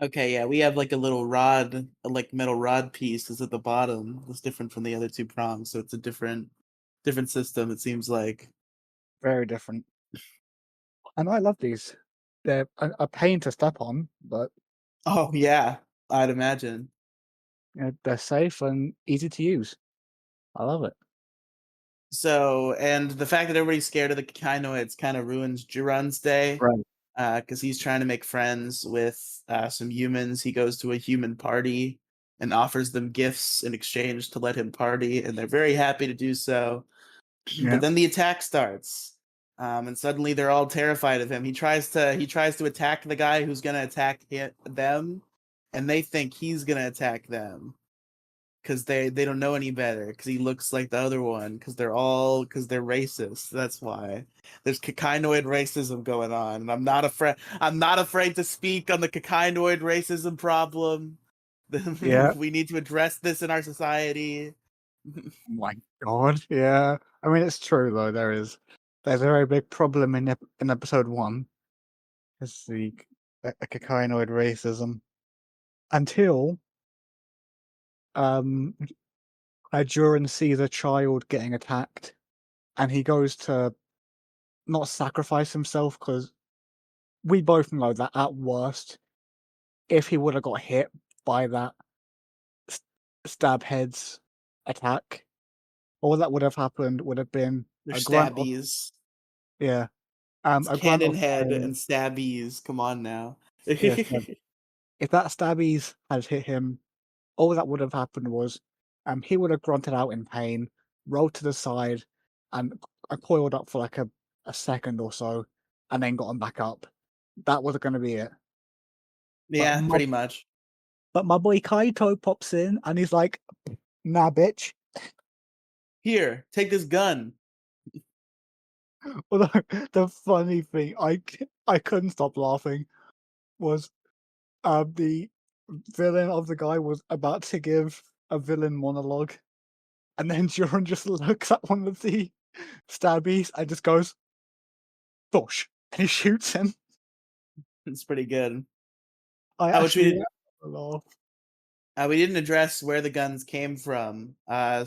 [SPEAKER 2] Okay, yeah, we have like a little rod, a like metal rod piece is at the bottom. That's different from the other two prongs, so it's a different system, it seems like.
[SPEAKER 1] Very different, and I love these. They're a pain to step on, but
[SPEAKER 2] Oh yeah, I'd imagine.
[SPEAKER 1] you know, they're safe and easy to use. I love it.
[SPEAKER 2] So, and the fact that everybody's scared of the Kainoids kind of ruins Juran's day,
[SPEAKER 1] Right.
[SPEAKER 2] because he's trying to make friends with some humans. He goes to a human party and offers them gifts in exchange to let him party, and they're very happy to do so. But
[SPEAKER 1] Yeah.
[SPEAKER 2] then the attack starts, and suddenly they're all terrified of him. He tries to attack the guy who's gonna attack them, and they think he's gonna attack them because they don't know any better because he looks like the other one because they're racist. That's why there's Kakainoid racism going on, and I'm not afraid to speak on the Kakainoid racism problem.
[SPEAKER 1] Yeah.
[SPEAKER 2] We need to address this in our society.
[SPEAKER 1] Oh my god. Yeah. I mean, it's true though. There's a very big problem in in episode one. It's the Kakainoid racism until um Juran sees a child getting attacked, and he goes to not sacrifice himself because we both know that at worst, if he would have got hit by that s- stab heads attack, all that would have happened would have been
[SPEAKER 2] They're
[SPEAKER 1] a grunt of
[SPEAKER 2] stabbies.
[SPEAKER 1] yeah,
[SPEAKER 2] It's
[SPEAKER 1] a grunt
[SPEAKER 2] cannon
[SPEAKER 1] of
[SPEAKER 2] head
[SPEAKER 1] pain.
[SPEAKER 2] and stabbies. Come on now.
[SPEAKER 1] Yes, if that stabbies had hit him, all that would have happened was, he would have grunted out in pain, rolled to the side, and coiled up for like a second or so, and then gotten back up. That was gonna be it. But
[SPEAKER 2] Yeah,
[SPEAKER 1] my
[SPEAKER 2] pretty much.
[SPEAKER 1] but my boy Kaito pops in and he's like, "Nah, bitch."
[SPEAKER 2] Here, take this gun.
[SPEAKER 1] Although the funny thing, I couldn't stop laughing was the villain of the guy was about to give a villain monologue, and then Jiren just looks at one of the stabbies and just goes, "Dosh," and he shoots him.
[SPEAKER 2] It's pretty good.
[SPEAKER 1] I
[SPEAKER 2] Which
[SPEAKER 1] actually had a laugh.
[SPEAKER 2] we didn't address where the guns came from.
[SPEAKER 1] Oh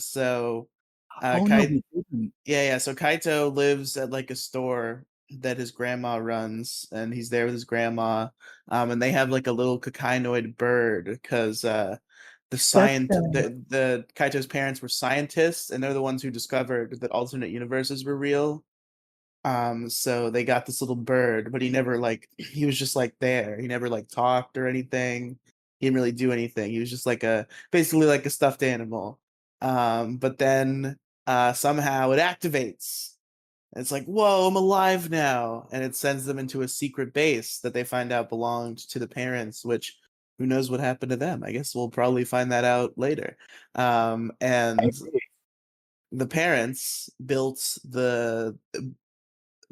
[SPEAKER 1] no,
[SPEAKER 2] Kai
[SPEAKER 1] we didn't.
[SPEAKER 2] yeah. So Kaito lives at like a store that his grandma runs, and he's there with his grandma. And they have like a little Kakainoid bird because
[SPEAKER 1] That's
[SPEAKER 2] the Kaito's parents were scientists, and they're the ones who discovered that alternate universes were real. So they got this little bird, but he never like he was just like there. He never like talked or anything. He didn't really do anything. He was just like a basically like a stuffed animal. But then somehow it activates. And it's like, whoa, I'm alive now. And it sends them into a secret base that they find out belonged to the parents, which who knows what happened to them. I guess we'll probably find that out later. And the parents built the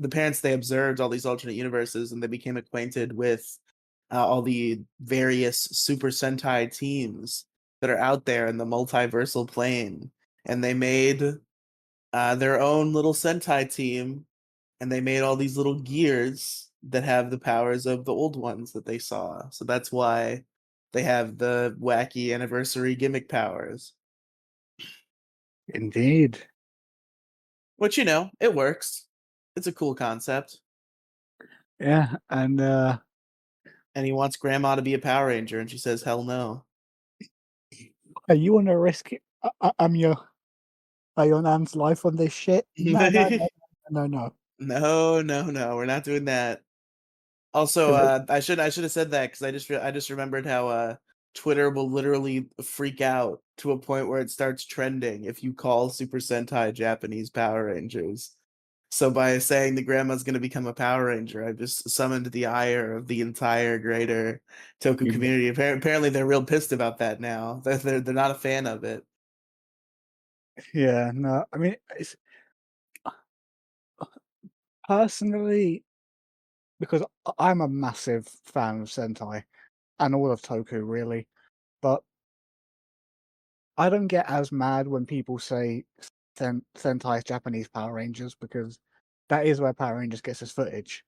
[SPEAKER 2] parents they observed all these alternate universes and they became acquainted with all the various Super Sentai teams that are out there in the multiversal plane, and they made their own little Sentai team, and they made all these little gears that have the powers of the old ones that they saw. So that's why they have the wacky anniversary gimmick powers,
[SPEAKER 1] indeed.
[SPEAKER 2] which it works. It's a cool concept.
[SPEAKER 1] Yeah, and
[SPEAKER 2] And he wants Grandma to be a Power Ranger, and she says, "Hell no."
[SPEAKER 1] are you wanna risk I'm your nan's life on this shit? No, no, no, no, no, no.
[SPEAKER 2] No, no, no, we're not doing that. Also,
[SPEAKER 1] 'Cause it
[SPEAKER 2] I should have said that because I just remembered how Twitter will literally freak out to a point where it starts trending if you call Super Sentai Japanese Power Rangers. So by saying the grandma's going to become a Power Ranger, I just summoned the ire of the entire greater Toku
[SPEAKER 1] you
[SPEAKER 2] community. Apparently, they're real pissed about that now. They're not a fan of it.
[SPEAKER 1] yeah, no, I mean, it's personally, because I'm a massive fan of Sentai and all of Toku really, but I don't get as mad when people say Sentai is Japanese Power Rangers because that is where Power Rangers gets its footage.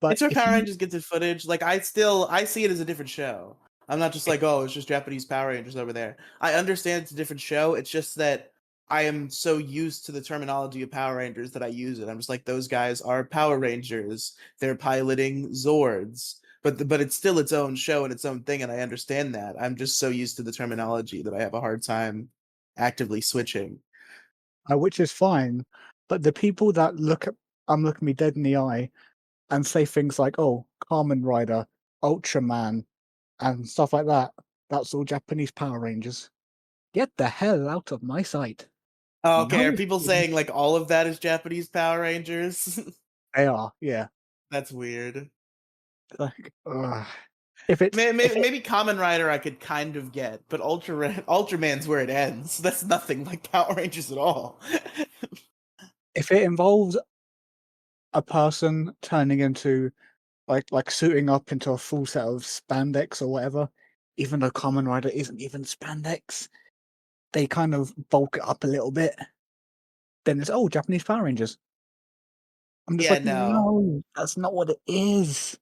[SPEAKER 1] But
[SPEAKER 2] It's where
[SPEAKER 1] if
[SPEAKER 2] Power
[SPEAKER 1] you
[SPEAKER 2] Rangers gets its footage. Like I see it as a different show. I'm not just like, oh, it's just Japanese Power Rangers over there. I understand it's a different show. It's just that I am so used to the terminology of Power Rangers that I use it. I'm just like, those guys are Power Rangers. They're piloting Zords. But it's still its own show and its own thing, and I understand that. I'm just so used to the terminology that I have a hard time actively switching.
[SPEAKER 1] which is fine, but the people that look me dead in the eye and say things like, "Oh, Kamen Rider, Ultraman," and stuff like that, that's all Japanese Power Rangers. Get the hell out of my sight.
[SPEAKER 2] Oh, okay,
[SPEAKER 1] No,
[SPEAKER 2] are people saying like all of that is Japanese Power Rangers?
[SPEAKER 1] they are, yeah.
[SPEAKER 2] That's weird.
[SPEAKER 1] Like, if it's
[SPEAKER 2] Maybe Kamen Rider I could kind of get, but Ultraman's where it ends. That's nothing like Power Rangers at all.
[SPEAKER 1] if it involves a person turning into like suiting up into a full set of spandex or whatever, even though Kamen Rider isn't even spandex, they kind of bulk it up a little bit. Then it's Japanese Power Rangers. I'm just
[SPEAKER 2] Yeah,
[SPEAKER 1] like,
[SPEAKER 2] no.
[SPEAKER 1] no, that's not what it is.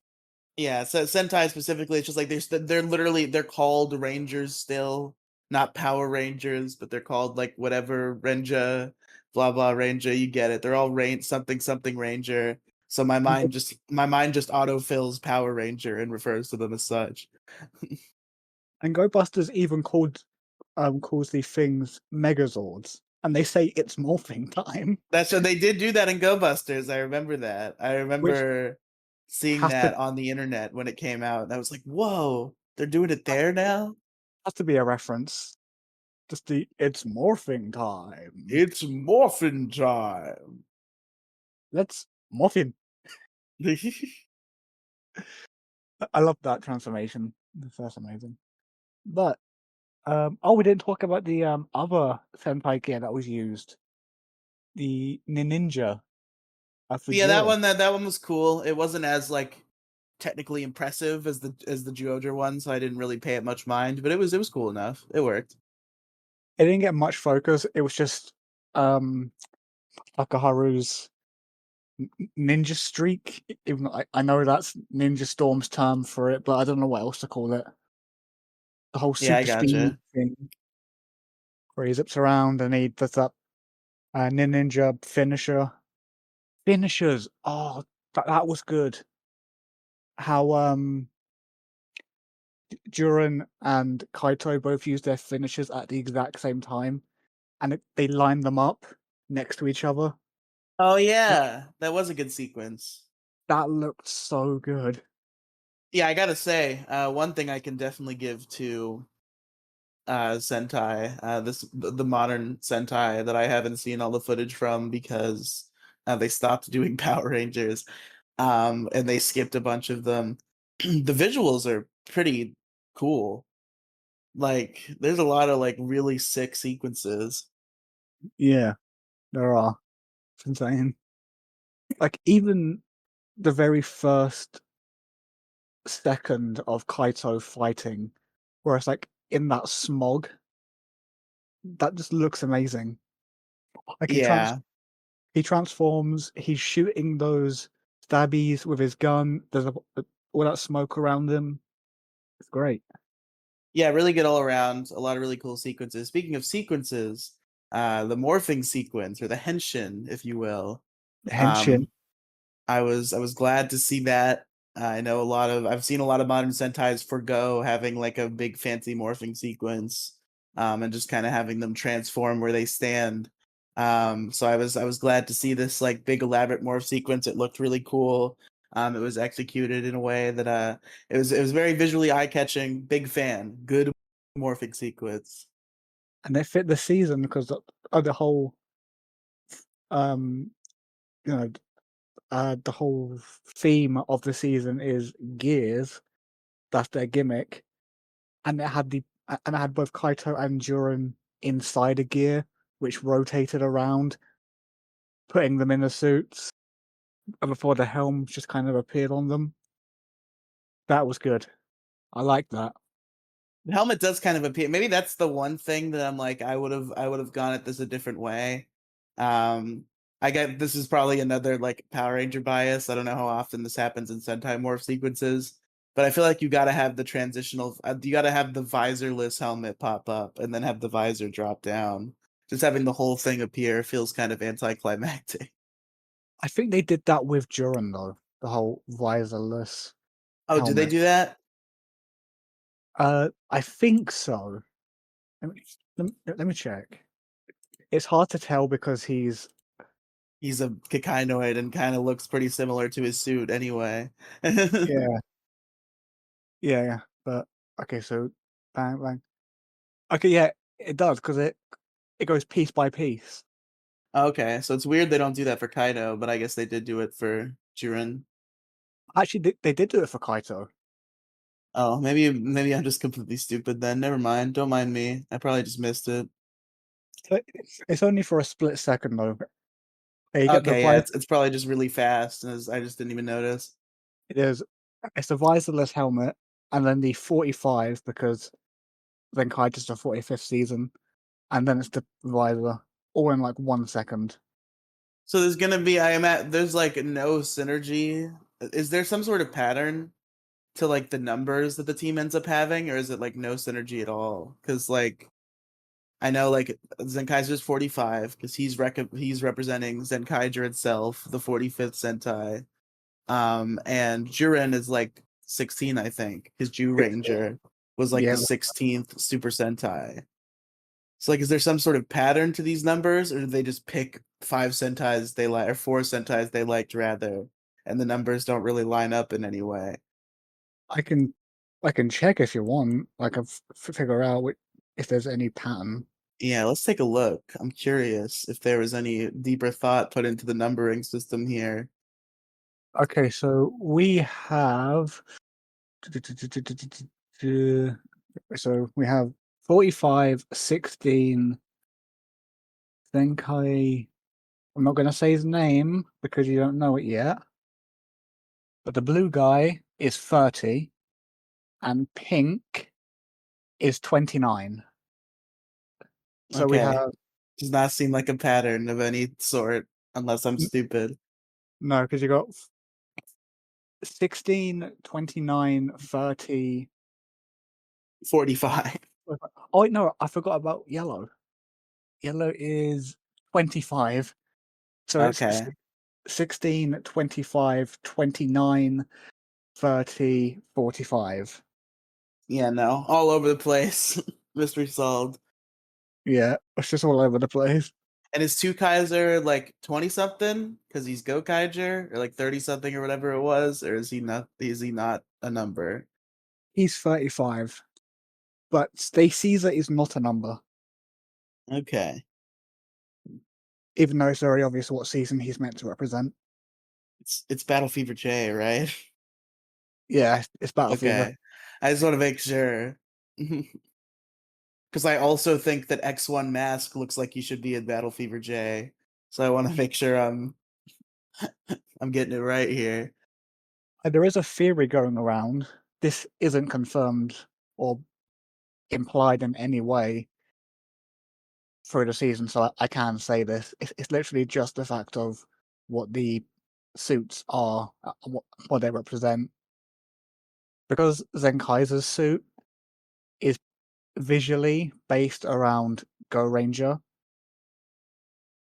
[SPEAKER 2] Yeah, so Sentai specifically, it's just like they're literally they're called Rangers still. not Power Rangers, but they're called like whatever Renja, blah blah Ranger. You get it. They're all something something Ranger. So
[SPEAKER 1] And Go
[SPEAKER 2] my mind just autofills Power Ranger and refers to them as such.
[SPEAKER 1] and Go Busters even calls these things Megazords, and they say it's morphing time,
[SPEAKER 2] That's so they did do that in Go Busters. I remember that. I
[SPEAKER 1] which
[SPEAKER 2] remember seeing
[SPEAKER 1] has to
[SPEAKER 2] that on the internet when it came out, and I was like, "Whoa, they're doing it there now?
[SPEAKER 1] has to be a reference. Just the "It's morphing time.
[SPEAKER 2] It's morphin' time!"
[SPEAKER 1] Let's morphin." I love that transformation. That's amazing. But, oh, we didn't talk about the, other Sentai gear that was used, the Ninja, for
[SPEAKER 2] Yeah,
[SPEAKER 1] Jiren.
[SPEAKER 2] that one was cool. It wasn't as like technically impressive as the Zyuohger one, so I didn't really pay it much mind, but it was cool enough. It worked.
[SPEAKER 1] It didn't get much focus, it was just, um, Takaharu's ninja streak, even though I know that's Ninja Storm's term for it, but I don't know what else to call it. The whole
[SPEAKER 2] Yeah, I
[SPEAKER 1] super speed
[SPEAKER 2] gotcha.
[SPEAKER 1] thing where he zips around and he does that, ninja finisher. Finishers, oh, that was good. How, Juran and Kaito both use their finishers at the exact same time, and they line them up next to each other.
[SPEAKER 2] Oh
[SPEAKER 1] That
[SPEAKER 2] yeah, that was a good sequence.
[SPEAKER 1] that looked so good.
[SPEAKER 2] Yeah, I gotta say, one thing I can definitely give to Sentai, the modern Sentai that I haven't seen all the footage from because they stopped doing Power Rangers, and they skipped a bunch of them. The visuals are pretty cool. Like, there's a lot of like really sick sequences.
[SPEAKER 1] Yeah, there are. It's insane. Like, even the very first second of Kaito fighting, where it's, like, in that smog, that just looks amazing. Like,
[SPEAKER 2] Yeah,
[SPEAKER 1] he transforms, he's shooting those stabbies with his gun, there's all that smoke around him. It's great.
[SPEAKER 2] yeah, really good all around. A lot of really cool sequences. Speaking of sequences, the morphing sequence or the henshin, if you will.
[SPEAKER 1] Henshin.
[SPEAKER 2] Um, I was glad to see that. I've seen a lot of modern Sentais forgo having like a big fancy morphing sequence, and just kind of having them transform where they stand. So I was glad to see this like big elaborate morph sequence. It looked really cool. It was executed in a way that it was very visually eye catching. Big fan. Good morphing sequence.
[SPEAKER 1] And they fit the season because of the whole, um, you know, the whole theme of the season is gears. That's their gimmick, and it had both Kaito and Juran inside a gear, which rotated around, putting them in the suits before the helm just kind of appeared on them. That was good. I like that.
[SPEAKER 2] The helmet does kind of appear. Maybe that's the one thing that I'm like, I would have gone at this a different way. Um, I get this is probably another like Power Ranger bias. I don't know how often this happens in Sentai morph sequences, but I feel like you got to have the transitional. You got to have the visorless helmet pop up and then have the visor drop down. Just having the whole thing appear feels kind of anticlimactic.
[SPEAKER 1] I think they did that with Juran though, the whole visorless
[SPEAKER 2] Oh, did they
[SPEAKER 1] helmet.
[SPEAKER 2] do that?
[SPEAKER 1] I think so. Let me let me check. It's hard to tell because he's
[SPEAKER 2] He's a Kikainoid and kind of looks pretty similar to his suit anyway.
[SPEAKER 1] yeah, yeah, but okay, so bang, bang. Okay, yeah, it does because it goes piece by piece.
[SPEAKER 2] Okay, so it's weird they don't do that for Kaido, but I guess they did do it for Jurin.
[SPEAKER 1] Actually, they did do it for Kaito.
[SPEAKER 2] Oh, maybe I'm just completely stupid then. Never mind. Don't mind me. I probably just missed it.
[SPEAKER 1] So it's only for a split second though. You get the
[SPEAKER 2] Okay, yeah,
[SPEAKER 1] visor.
[SPEAKER 2] it's probably just really fast, and I just didn't even notice.
[SPEAKER 1] There's it's the visorless helmet, and then the 45 because then Kaito's the 45th season, and then it's the visor, all in like 1 second.
[SPEAKER 2] So there's like no synergy. Is there some sort of pattern to like the numbers that the team ends up having, or is it like no synergy at all? Because like I know like Zenkaiser's 45 because he's representing Zenkaiger itself, the 45th Sentai. And Juran is like 16, I think. His Jew Ranger was like the
[SPEAKER 1] Yeah,
[SPEAKER 2] 16th Super Sentai. So like, is there some sort of pattern to these numbers, or do they just pick five Sentais they like, or four Sentais they liked rather, and the numbers don't really line up in any way?
[SPEAKER 1] I can I can check if you want. Like, figure out if there's any pattern.
[SPEAKER 2] Yeah, let's take a look. I'm curious if there was any deeper thought put into the numbering system here.
[SPEAKER 1] Okay, so we have so we have 45, 16. Zenkai. I'm not gonna say his name because you don't know it yet. But the blue guy is 30 and pink is 29. So we
[SPEAKER 2] Okay.
[SPEAKER 1] have
[SPEAKER 2] Does not seem like a pattern of any sort, unless I'm stupid.
[SPEAKER 1] no, because you got 16, 29, 30.
[SPEAKER 2] 45.
[SPEAKER 1] Oh wait, no, I forgot about yellow. Yellow is 25. So it's
[SPEAKER 2] Okay.
[SPEAKER 1] 16, 25, 29, 30, 45.
[SPEAKER 2] Yeah, no. All over the place. Mystery solved.
[SPEAKER 1] Yeah, it's just all over the place.
[SPEAKER 2] And is two Kaiser like 20 something because he's Go Kaiser, or like 30 something or whatever it was, or is he not a number?
[SPEAKER 1] He's 35, but Stay Caesar is not a number,
[SPEAKER 2] Okay.
[SPEAKER 1] even though it's very obvious what season he's meant to represent.
[SPEAKER 2] It's Battle Fever J, right?
[SPEAKER 1] Yeah, it's Battle Fever.
[SPEAKER 2] Okay. I just want to make sure. Because I also think that X1 Mask looks like he should be in Battle Fever J. So I want to make sure I'm getting it right here.
[SPEAKER 1] There is a theory going around. This isn't confirmed or implied in any way through the season, so I can say this. It's literally just the fact of what the suits are, what they represent. Because Zenkaiser's suit is visually based around Go Ranger,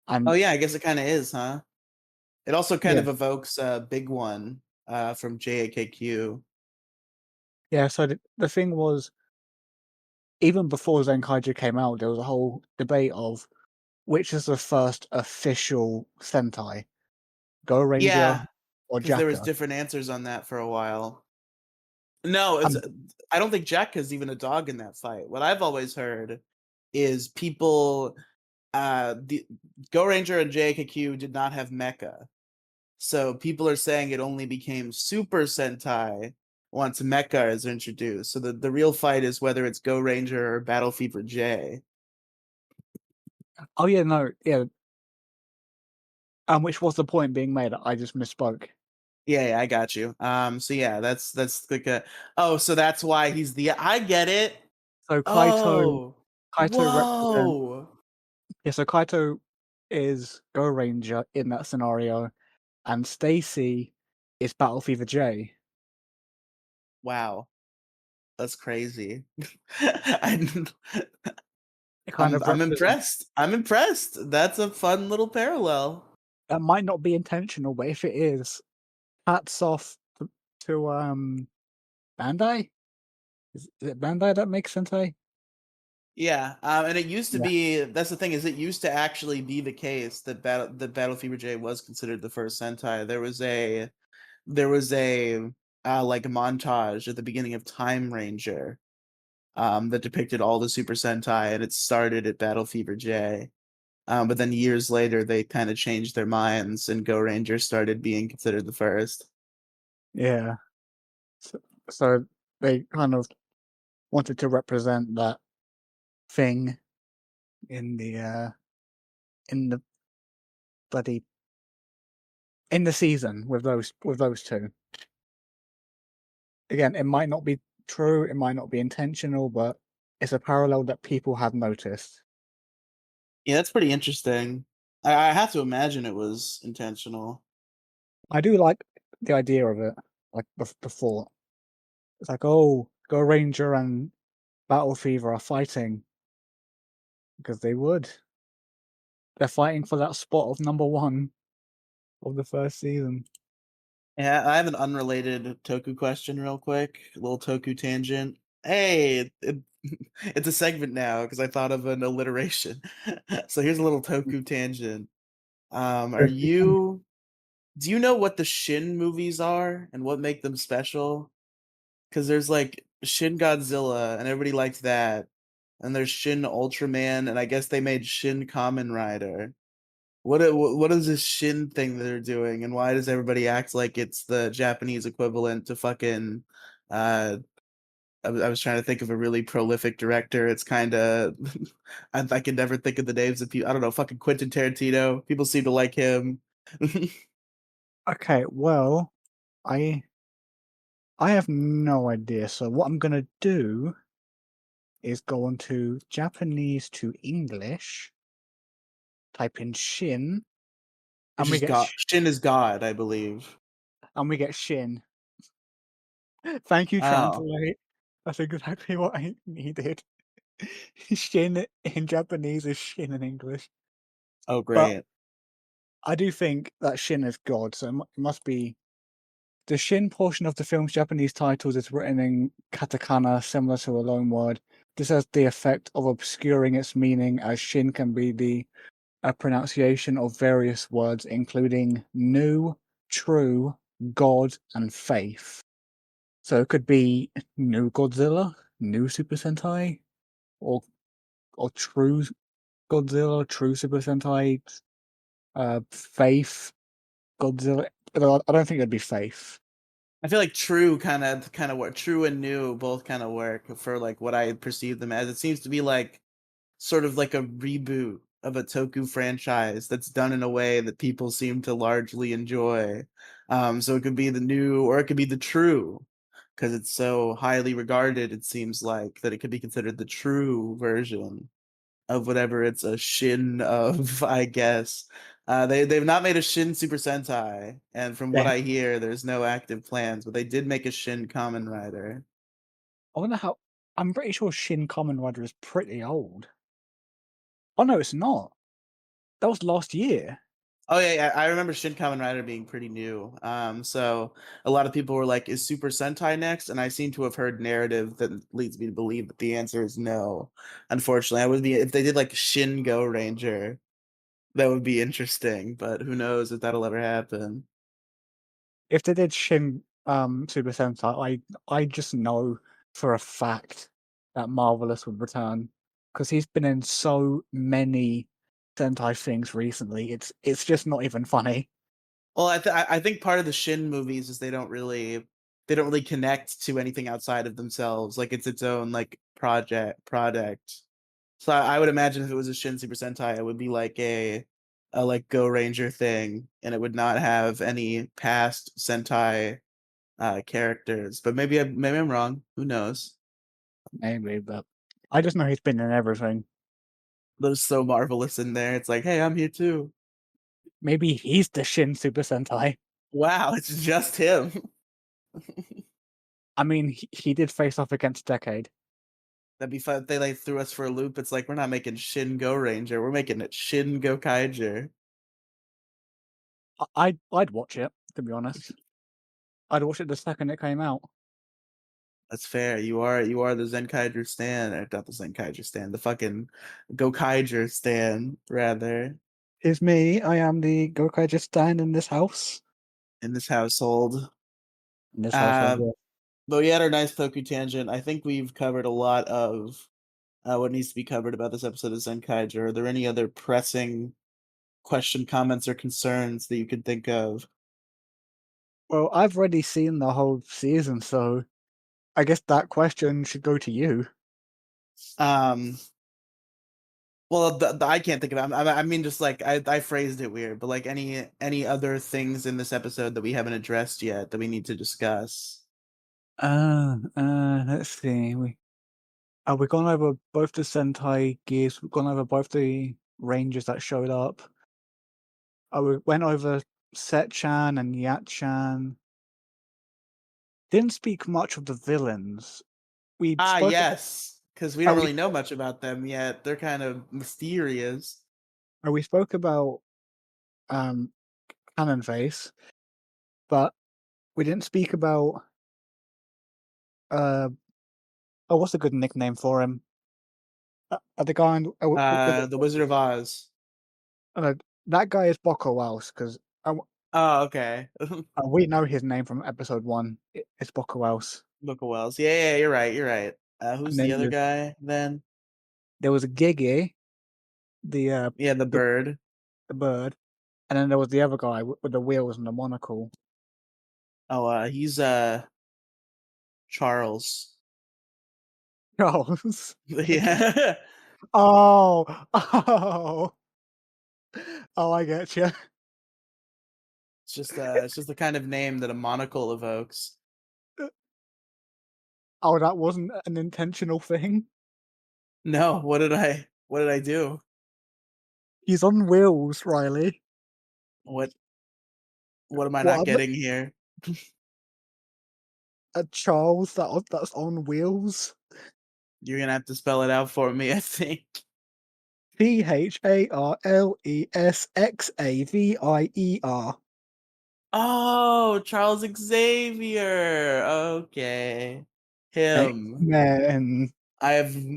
[SPEAKER 2] Oh
[SPEAKER 1] and
[SPEAKER 2] yeah, I guess it kind of is, huh? It also kind
[SPEAKER 1] yeah,
[SPEAKER 2] of evokes a big one from JAKQ.
[SPEAKER 1] yeah. So the thing was, even before Zenkaiger came out, there was a whole debate of which is the first official Sentai, Go Ranger
[SPEAKER 2] Yeah,
[SPEAKER 1] or
[SPEAKER 2] because there was
[SPEAKER 1] Jaka.
[SPEAKER 2] different answers on that for a while. No, it's
[SPEAKER 1] And
[SPEAKER 2] I don't think Jack is even a dog in that fight. What I've always heard is people the Go Ranger and JKQ did not have mecha. So people are saying it only became Super Sentai once mecha is introduced. So the real fight is whether it's Go Ranger or Battle Fever J.
[SPEAKER 1] oh yeah, no, yeah, and which was the point being made? I just misspoke.
[SPEAKER 2] Yeah, yeah, I got you. So yeah, that's like a oh, so that's why he's the I get it.
[SPEAKER 1] So
[SPEAKER 2] Oh,
[SPEAKER 1] Kaito represents
[SPEAKER 2] whoa.
[SPEAKER 1] yeah. So Kaito is Go Ranger in that scenario, and Stacy is Battle Fever J.
[SPEAKER 2] Wow, that's crazy. I'm
[SPEAKER 1] It kind of
[SPEAKER 2] I'm
[SPEAKER 1] represents
[SPEAKER 2] impressed. I'm impressed. That's a fun little parallel.
[SPEAKER 1] that might not be intentional, but if it is, hats off to Bandai. Is it Bandai that makes Sentai?
[SPEAKER 2] Yeah, and it used to
[SPEAKER 1] Yeah.
[SPEAKER 2] be. That's the thing is, it used to actually be the case that Battle Fever J was considered the first Sentai. There was a like a montage at the beginning of Time Ranger that depicted all the Super Sentai, and it started at Battle Fever J. But then years later, they kind of changed their minds, and Go Ranger started being considered the first.
[SPEAKER 1] Yeah. So, so they kind of wanted to represent that thing in in the bloody in the season with those two. Again, it might not be true, it might not be intentional, but it's a parallel that people have noticed.
[SPEAKER 2] Yeah, that's pretty interesting. I have to imagine it was intentional.
[SPEAKER 1] I do like the idea of it, like the thought. It's like, oh, Go Ranger and Battle Fever are fighting. because they would. They're fighting for that spot of number 1 of the 1st season.
[SPEAKER 2] Yeah, I have an unrelated Toku question real quick, a little Toku tangent. Hey, it's a segment now because I thought of an alliteration. So here's a little Toku tangent. Are you do you know what the Shin movies are and what make them special? Because there's like Shin Godzilla and everybody likes that. And there's Shin Ultraman, and I guess they made Shin Kamen Rider. What is this Shin thing that they're doing, and why does everybody act like it's the Japanese equivalent to fucking, uh, I was trying to think of a really prolific director. It's kinda I can never think of the names of people. I don't know, fucking Quentin Tarantino. People seem to like him.
[SPEAKER 1] Okay, well, I I have no idea, so what I'm gonna do is go on to Japanese to English, type in "shin,"
[SPEAKER 2] It's
[SPEAKER 1] and we
[SPEAKER 2] just
[SPEAKER 1] get
[SPEAKER 2] God. Shin is God, I believe.
[SPEAKER 1] "shin." Thank you,
[SPEAKER 2] Oh.
[SPEAKER 1] translate. That's exactly what I needed. Shin in Japanese is shin in English.
[SPEAKER 2] Oh,
[SPEAKER 1] But
[SPEAKER 2] great.
[SPEAKER 1] I do think that Shin is God, so it must be the Shin portion of the film's Japanese titles is written in katakana, similar to a loan word. This has the effect of obscuring its meaning, as Shin can be the a pronunciation of various words, including new, true, God, and faith. So it could be new Godzilla, new Super Sentai, or true Godzilla, true Super Sentai, faith Godzilla. I don't think it'd be faith.
[SPEAKER 2] I feel like true kinda work. True and new both kinda work for, like, what I perceive them as. It seems to be, like, sort of like a reboot of a Toku franchise that's done in a way that people seem to largely enjoy. So it could be the new or it could be the true, because it's so highly regarded, it seems like, that it could be considered the true version of whatever it's a Shin of, I guess. They've not made a Shin Super Sentai, and from what
[SPEAKER 1] Yeah.
[SPEAKER 2] I hear, there's no active plans, but they did make a Shin Kamen Rider.
[SPEAKER 1] I wonder how. I'm pretty sure Shin Kamen Rider is pretty old. Oh no, it's not. That was last year.
[SPEAKER 2] Oh yeah, yeah, I remember Shin Kamen Rider being pretty new. So a lot of people were like, "Is Super Sentai next?" And I seem to have heard narrative that leads me to believe that the answer is no. Unfortunately, I would be if they did like Shin Go Ranger, that would be interesting, but who knows if that'll ever happen.
[SPEAKER 1] If they did Shin Super Sentai, I just know for a fact that Marvelous would return because he's been in so many Sentai things recently. It's just not even funny.
[SPEAKER 2] Well, I think part of the Shin movies is they don't really connect to anything outside of themselves. Like it's its own like product. So I would imagine if it was a Shin Super Sentai, it would be like a like Go Ranger thing, and it would not have any past Sentai characters. But maybe I'm wrong. Who knows?
[SPEAKER 1] Maybe, but I just know he's been in everything.
[SPEAKER 2] There's so marvelous in there. It's like, hey, I'm here too.
[SPEAKER 1] Maybe he's the Shin Super Sentai.
[SPEAKER 2] Wow, it's just him.
[SPEAKER 1] I mean, he did face off against Decade.
[SPEAKER 2] That'd be fun if they, like, threw us for a loop. It's like, we're not making Shin Go Ranger, we're making it Shin Gokaiger.
[SPEAKER 1] I'd watch it, to be honest. I'd watch it the second it came out.
[SPEAKER 2] That's fair. You are the Zenkaiger stan, or not the Zenkaiger stan, the fucking Gokaiger stan, rather,
[SPEAKER 1] Is me. I am the Gokai just stand in this house.
[SPEAKER 2] in this household.
[SPEAKER 1] In this household,
[SPEAKER 2] Uh,
[SPEAKER 1] yeah.
[SPEAKER 2] but we had our nice Toku tangent. I think we've covered a lot of, what needs to be covered about this episode of Zenkaiger. Are there any other pressing question, comments, or concerns that you could think of?
[SPEAKER 1] Well, I've already seen the whole season, so I guess that question should go to you.
[SPEAKER 2] Um Well, the I can't think of it. I mean, just like I phrased it weird, but like any other things in this episode that we haven't addressed yet that we need to discuss.
[SPEAKER 1] Let's see. We've gone over both the Sentai gears. We've gone over both the Rangers that showed up. We went over Set-chan and Yat-chan. Didn't speak much of the villains. We
[SPEAKER 2] Ah,
[SPEAKER 1] spoke.
[SPEAKER 2] yes, because we
[SPEAKER 1] Oh,
[SPEAKER 2] don't
[SPEAKER 1] we
[SPEAKER 2] really know much about them yet. They're kind of mysterious.
[SPEAKER 1] we spoke about, um, Cannon Face, but we didn't speak about, uh oh, what's a good nickname for him? The guy in with
[SPEAKER 2] The Wizard of Oz.
[SPEAKER 1] uh, that guy is Boko Wells 'cause,
[SPEAKER 2] Oh, okay.
[SPEAKER 1] we know his name from episode 1. It's Boko Wells.
[SPEAKER 2] Book of Wells. Yeah, yeah, you're right. You're right.
[SPEAKER 1] And
[SPEAKER 2] Who's the
[SPEAKER 1] then
[SPEAKER 2] other guy then?
[SPEAKER 1] there was a Gigi, the,
[SPEAKER 2] Yeah, the
[SPEAKER 1] the
[SPEAKER 2] bird.
[SPEAKER 1] the bird, and then there was the other guy with the wheels and the monocle.
[SPEAKER 2] Oh, he's Charles.
[SPEAKER 1] Charles. Okay.
[SPEAKER 2] Yeah.
[SPEAKER 1] Oh, oh, oh, I get you.
[SPEAKER 2] It's just the kind of name that a monocle evokes.
[SPEAKER 1] Oh, that wasn't an intentional thing.
[SPEAKER 2] No, what did I do?
[SPEAKER 1] He's on wheels, Riley.
[SPEAKER 2] What what am I not
[SPEAKER 1] What
[SPEAKER 2] getting here?
[SPEAKER 1] a Charles that's on wheels?
[SPEAKER 2] You're gonna have to spell it out for me, I think.
[SPEAKER 1] CHARLESXAVIER.
[SPEAKER 2] Oh, Charles Xavier. Okay. Him.
[SPEAKER 1] X-Men.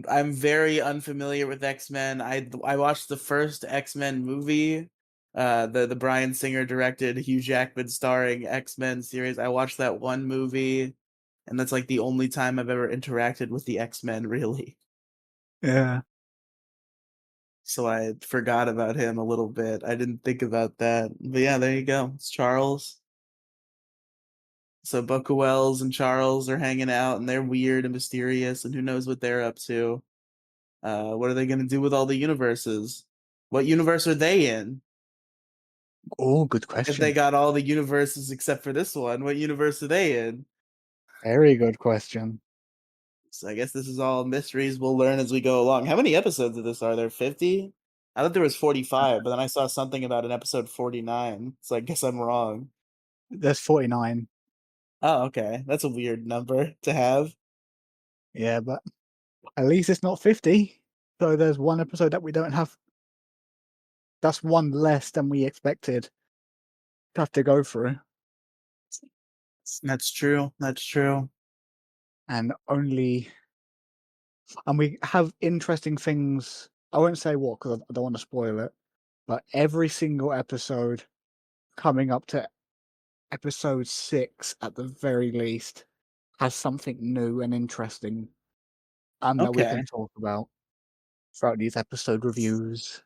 [SPEAKER 2] I'm very unfamiliar with X-Men. I watched the first X-Men movie, the Bryan Singer directed, Hugh Jackman starring X-Men series. I watched that one movie, and that's like the only time I've ever interacted with the X-Men, really.
[SPEAKER 1] Yeah.
[SPEAKER 2] So I forgot about him a little bit. I didn't think about that. But yeah, there you go. It's Charles. So Bucka Wells and Charles are hanging out, and they're weird and mysterious, and who knows what they're up to. What are they going to do with all the universes? What universe are they in?
[SPEAKER 1] Oh, good
[SPEAKER 2] If they
[SPEAKER 1] question.
[SPEAKER 2] got all the universes except for this one, what universe are they in?
[SPEAKER 1] Very good question.
[SPEAKER 2] So I guess this is all mysteries we'll learn as we go along. How many episodes of this are there? 50? I thought there was 45, but then I saw something about an episode 49. So I guess I'm wrong.
[SPEAKER 1] There's 49.
[SPEAKER 2] Oh, okay. That's a weird number to have.
[SPEAKER 1] Yeah, but at least it's not 50. So there's one episode that we don't have. That's one less than we expected to have to go through.
[SPEAKER 2] That's true. That's true.
[SPEAKER 1] And only and we have interesting things. I won't say what because I don't want to spoil it, but every single episode coming up to episode 6 at the very least has something new and interesting that we
[SPEAKER 2] Okay.
[SPEAKER 1] can talk about throughout these episode reviews.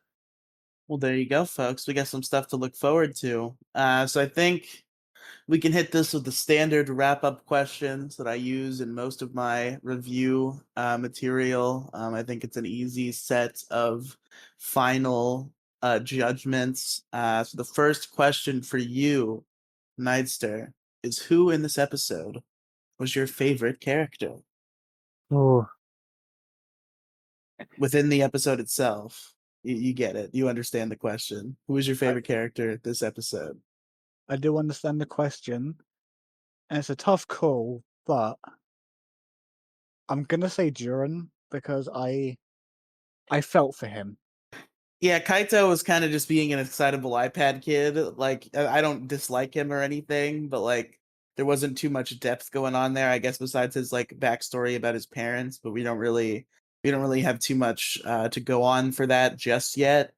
[SPEAKER 2] Well, there you go, folks. We got some stuff to look forward to. So I think we can hit this with the standard wrap up questions that I use in most of my review material. I think it's an easy set of final judgments. So the first question for you, Nightster, is who in this episode was your favorite character
[SPEAKER 1] Oh,
[SPEAKER 2] within the episode itself? You get it. You understand the question. Who was your
[SPEAKER 1] I,
[SPEAKER 2] favorite character this episode?
[SPEAKER 1] I do understand the question, and it's a tough call, but I'm gonna say Juran because I felt for him.
[SPEAKER 2] Yeah, Kaito was kind of just being an excitable iPad kid. Like, I don't dislike him or anything, but like, there wasn't too much depth going on there. I guess besides his like backstory about his parents, but we don't really have too much to go on for that just yet.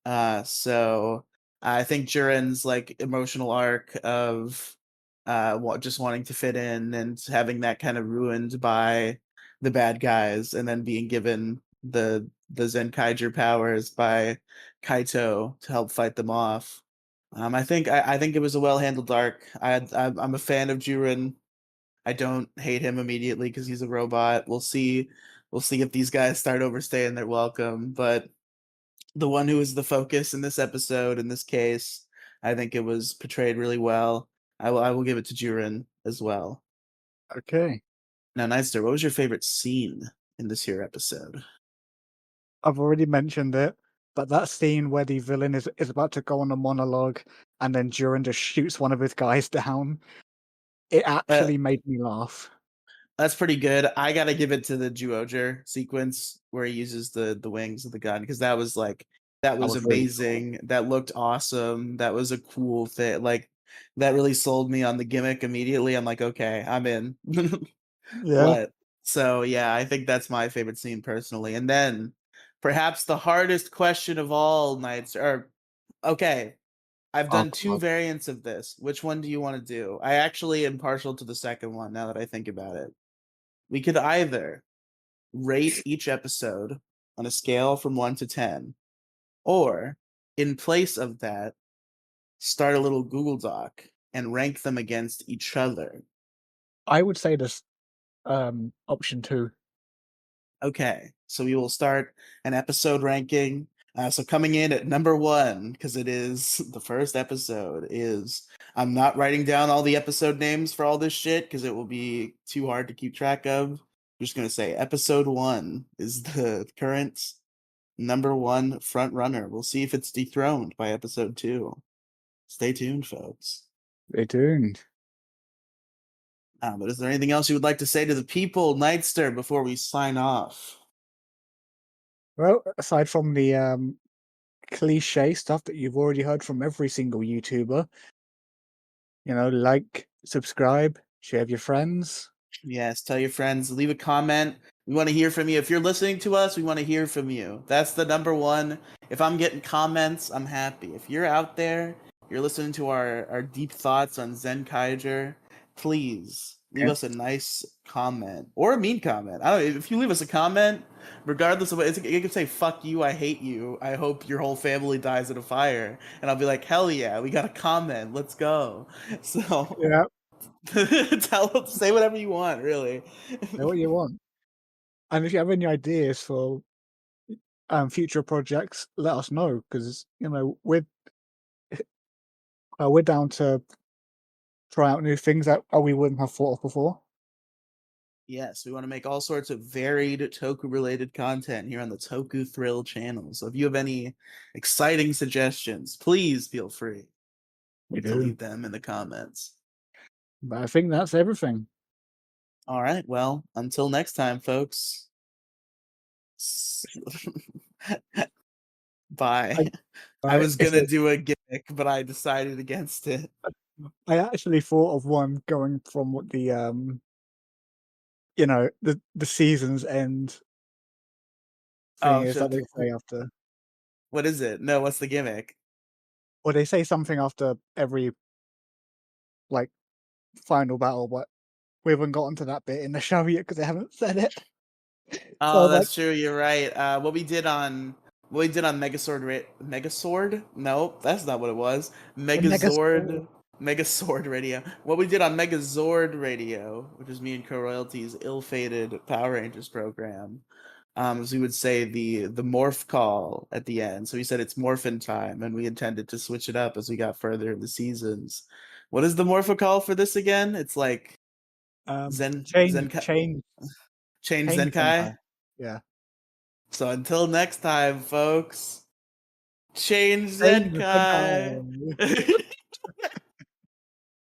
[SPEAKER 2] So I think Jiren's like emotional arc of just wanting to fit in and having that kind of ruined by the bad guys, and then being given the Zenkaiger powers by Kaito to help fight them off. I think it was a well handled arc. I'm a fan of Jiren. I don't hate him immediately because he's a robot. We'll see if these guys start overstaying their welcome, but the one who was the focus in this episode, in this case, I think it was portrayed really well. I will give it to Juran as well.
[SPEAKER 1] Okay.
[SPEAKER 2] Now, Nightster, what was your favorite scene in this here episode?
[SPEAKER 1] I've already mentioned it, but that scene where the villain is about to go on a monologue and then Juran just shoots one of his guys down, it
[SPEAKER 2] Uh,
[SPEAKER 1] actually made me laugh.
[SPEAKER 2] That's pretty good. I gotta give it to the Juoger sequence where he uses the wings of the gun because that was like that
[SPEAKER 1] That
[SPEAKER 2] was
[SPEAKER 1] was really cool.
[SPEAKER 2] amazing. That looked awesome. That was a cool thing. Like that really sold me on the gimmick immediately. I'm like, okay, I'm in.
[SPEAKER 1] Yeah,
[SPEAKER 2] But so yeah, I think that's my favorite scene personally. And then perhaps the hardest question of all nights or okay, I've
[SPEAKER 1] oh
[SPEAKER 2] done two
[SPEAKER 1] god.
[SPEAKER 2] variants of this. Which one do you want to do? I actually am partial to the second one now that I think about it. We could either rate each episode on a scale from 1 to 10, or in place of that, start a little Google Doc and rank them against each other.
[SPEAKER 1] I would say this option 2.
[SPEAKER 2] Okay, so we will start an episode ranking. So coming in at number one, because it is the first episode, is I'm not writing down all the episode names for all this shit because it will be too hard to keep track of. I'm just gonna say episode one is the current number one front runner. We'll see if it's dethroned by episode two. Stay tuned, folks.
[SPEAKER 1] Stay tuned.
[SPEAKER 2] But is there anything else you would like to say to the people, Nightster, before we sign off?
[SPEAKER 1] Well, aside from the cliche stuff that you've already heard from every single YouTuber, like, subscribe, share with your friends.
[SPEAKER 2] Yes, tell your friends, leave a comment. We want to hear from you. If you're listening to us, we want to hear from you. That's the number one. If I'm getting comments, I'm happy. If you're out there, you're listening to our deep thoughts on Zenkaiger, please leave
[SPEAKER 1] Yeah,
[SPEAKER 2] us a nice comment or a mean comment. I don't know. If you leave us a comment, regardless of what it could say, fuck you, I hate you, I hope your whole family dies in a fire. And I'll be like, hell yeah, we got a comment. Let's go. So
[SPEAKER 1] yeah,
[SPEAKER 2] say whatever you want, really.
[SPEAKER 1] say what you want. And if you have any ideas for future projects, let us know because we're down to try out new things that we wouldn't have thought of before.
[SPEAKER 2] Yes, we want to make all sorts of varied Toku related content here on the Toku Thrill channel. So if you have any exciting suggestions, please feel free
[SPEAKER 1] We
[SPEAKER 2] to
[SPEAKER 1] do.
[SPEAKER 2] leave them in the comments.
[SPEAKER 1] But I think that's everything.
[SPEAKER 2] All right, well, until next time, folks.
[SPEAKER 1] I
[SPEAKER 2] Bye. I
[SPEAKER 1] Right.
[SPEAKER 2] was gonna do a gimmick, but I decided against it.
[SPEAKER 1] I actually thought of one going from what the season's end thing
[SPEAKER 2] Oh
[SPEAKER 1] is that
[SPEAKER 2] shit!
[SPEAKER 1] they say after.
[SPEAKER 2] What is it? No, what's the gimmick?
[SPEAKER 1] Or they say something after every, like, final battle, but we haven't gotten to that bit in the show yet because they haven't said it. So I
[SPEAKER 2] Oh,
[SPEAKER 1] was like,
[SPEAKER 2] that's true. You're right. What we did on Megasword? Nope, that's not what it was.
[SPEAKER 1] "The Mega Sword."
[SPEAKER 2] Megasword Radio. What we did on Megazord Radio, which is me and Co Royalty's ill-fated Power Rangers program. As we would say the morph call at the end. So we said it's morphin time, and we intended to switch it up as we got further in the seasons. What is the morpho call for this again? It's like
[SPEAKER 1] Change
[SPEAKER 2] Zen
[SPEAKER 1] change
[SPEAKER 2] change
[SPEAKER 1] change Sentai.
[SPEAKER 2] Zenkai.
[SPEAKER 1] Yeah.
[SPEAKER 2] So until next time, folks, change
[SPEAKER 1] Change
[SPEAKER 2] Zenkai.
[SPEAKER 1] Sentai.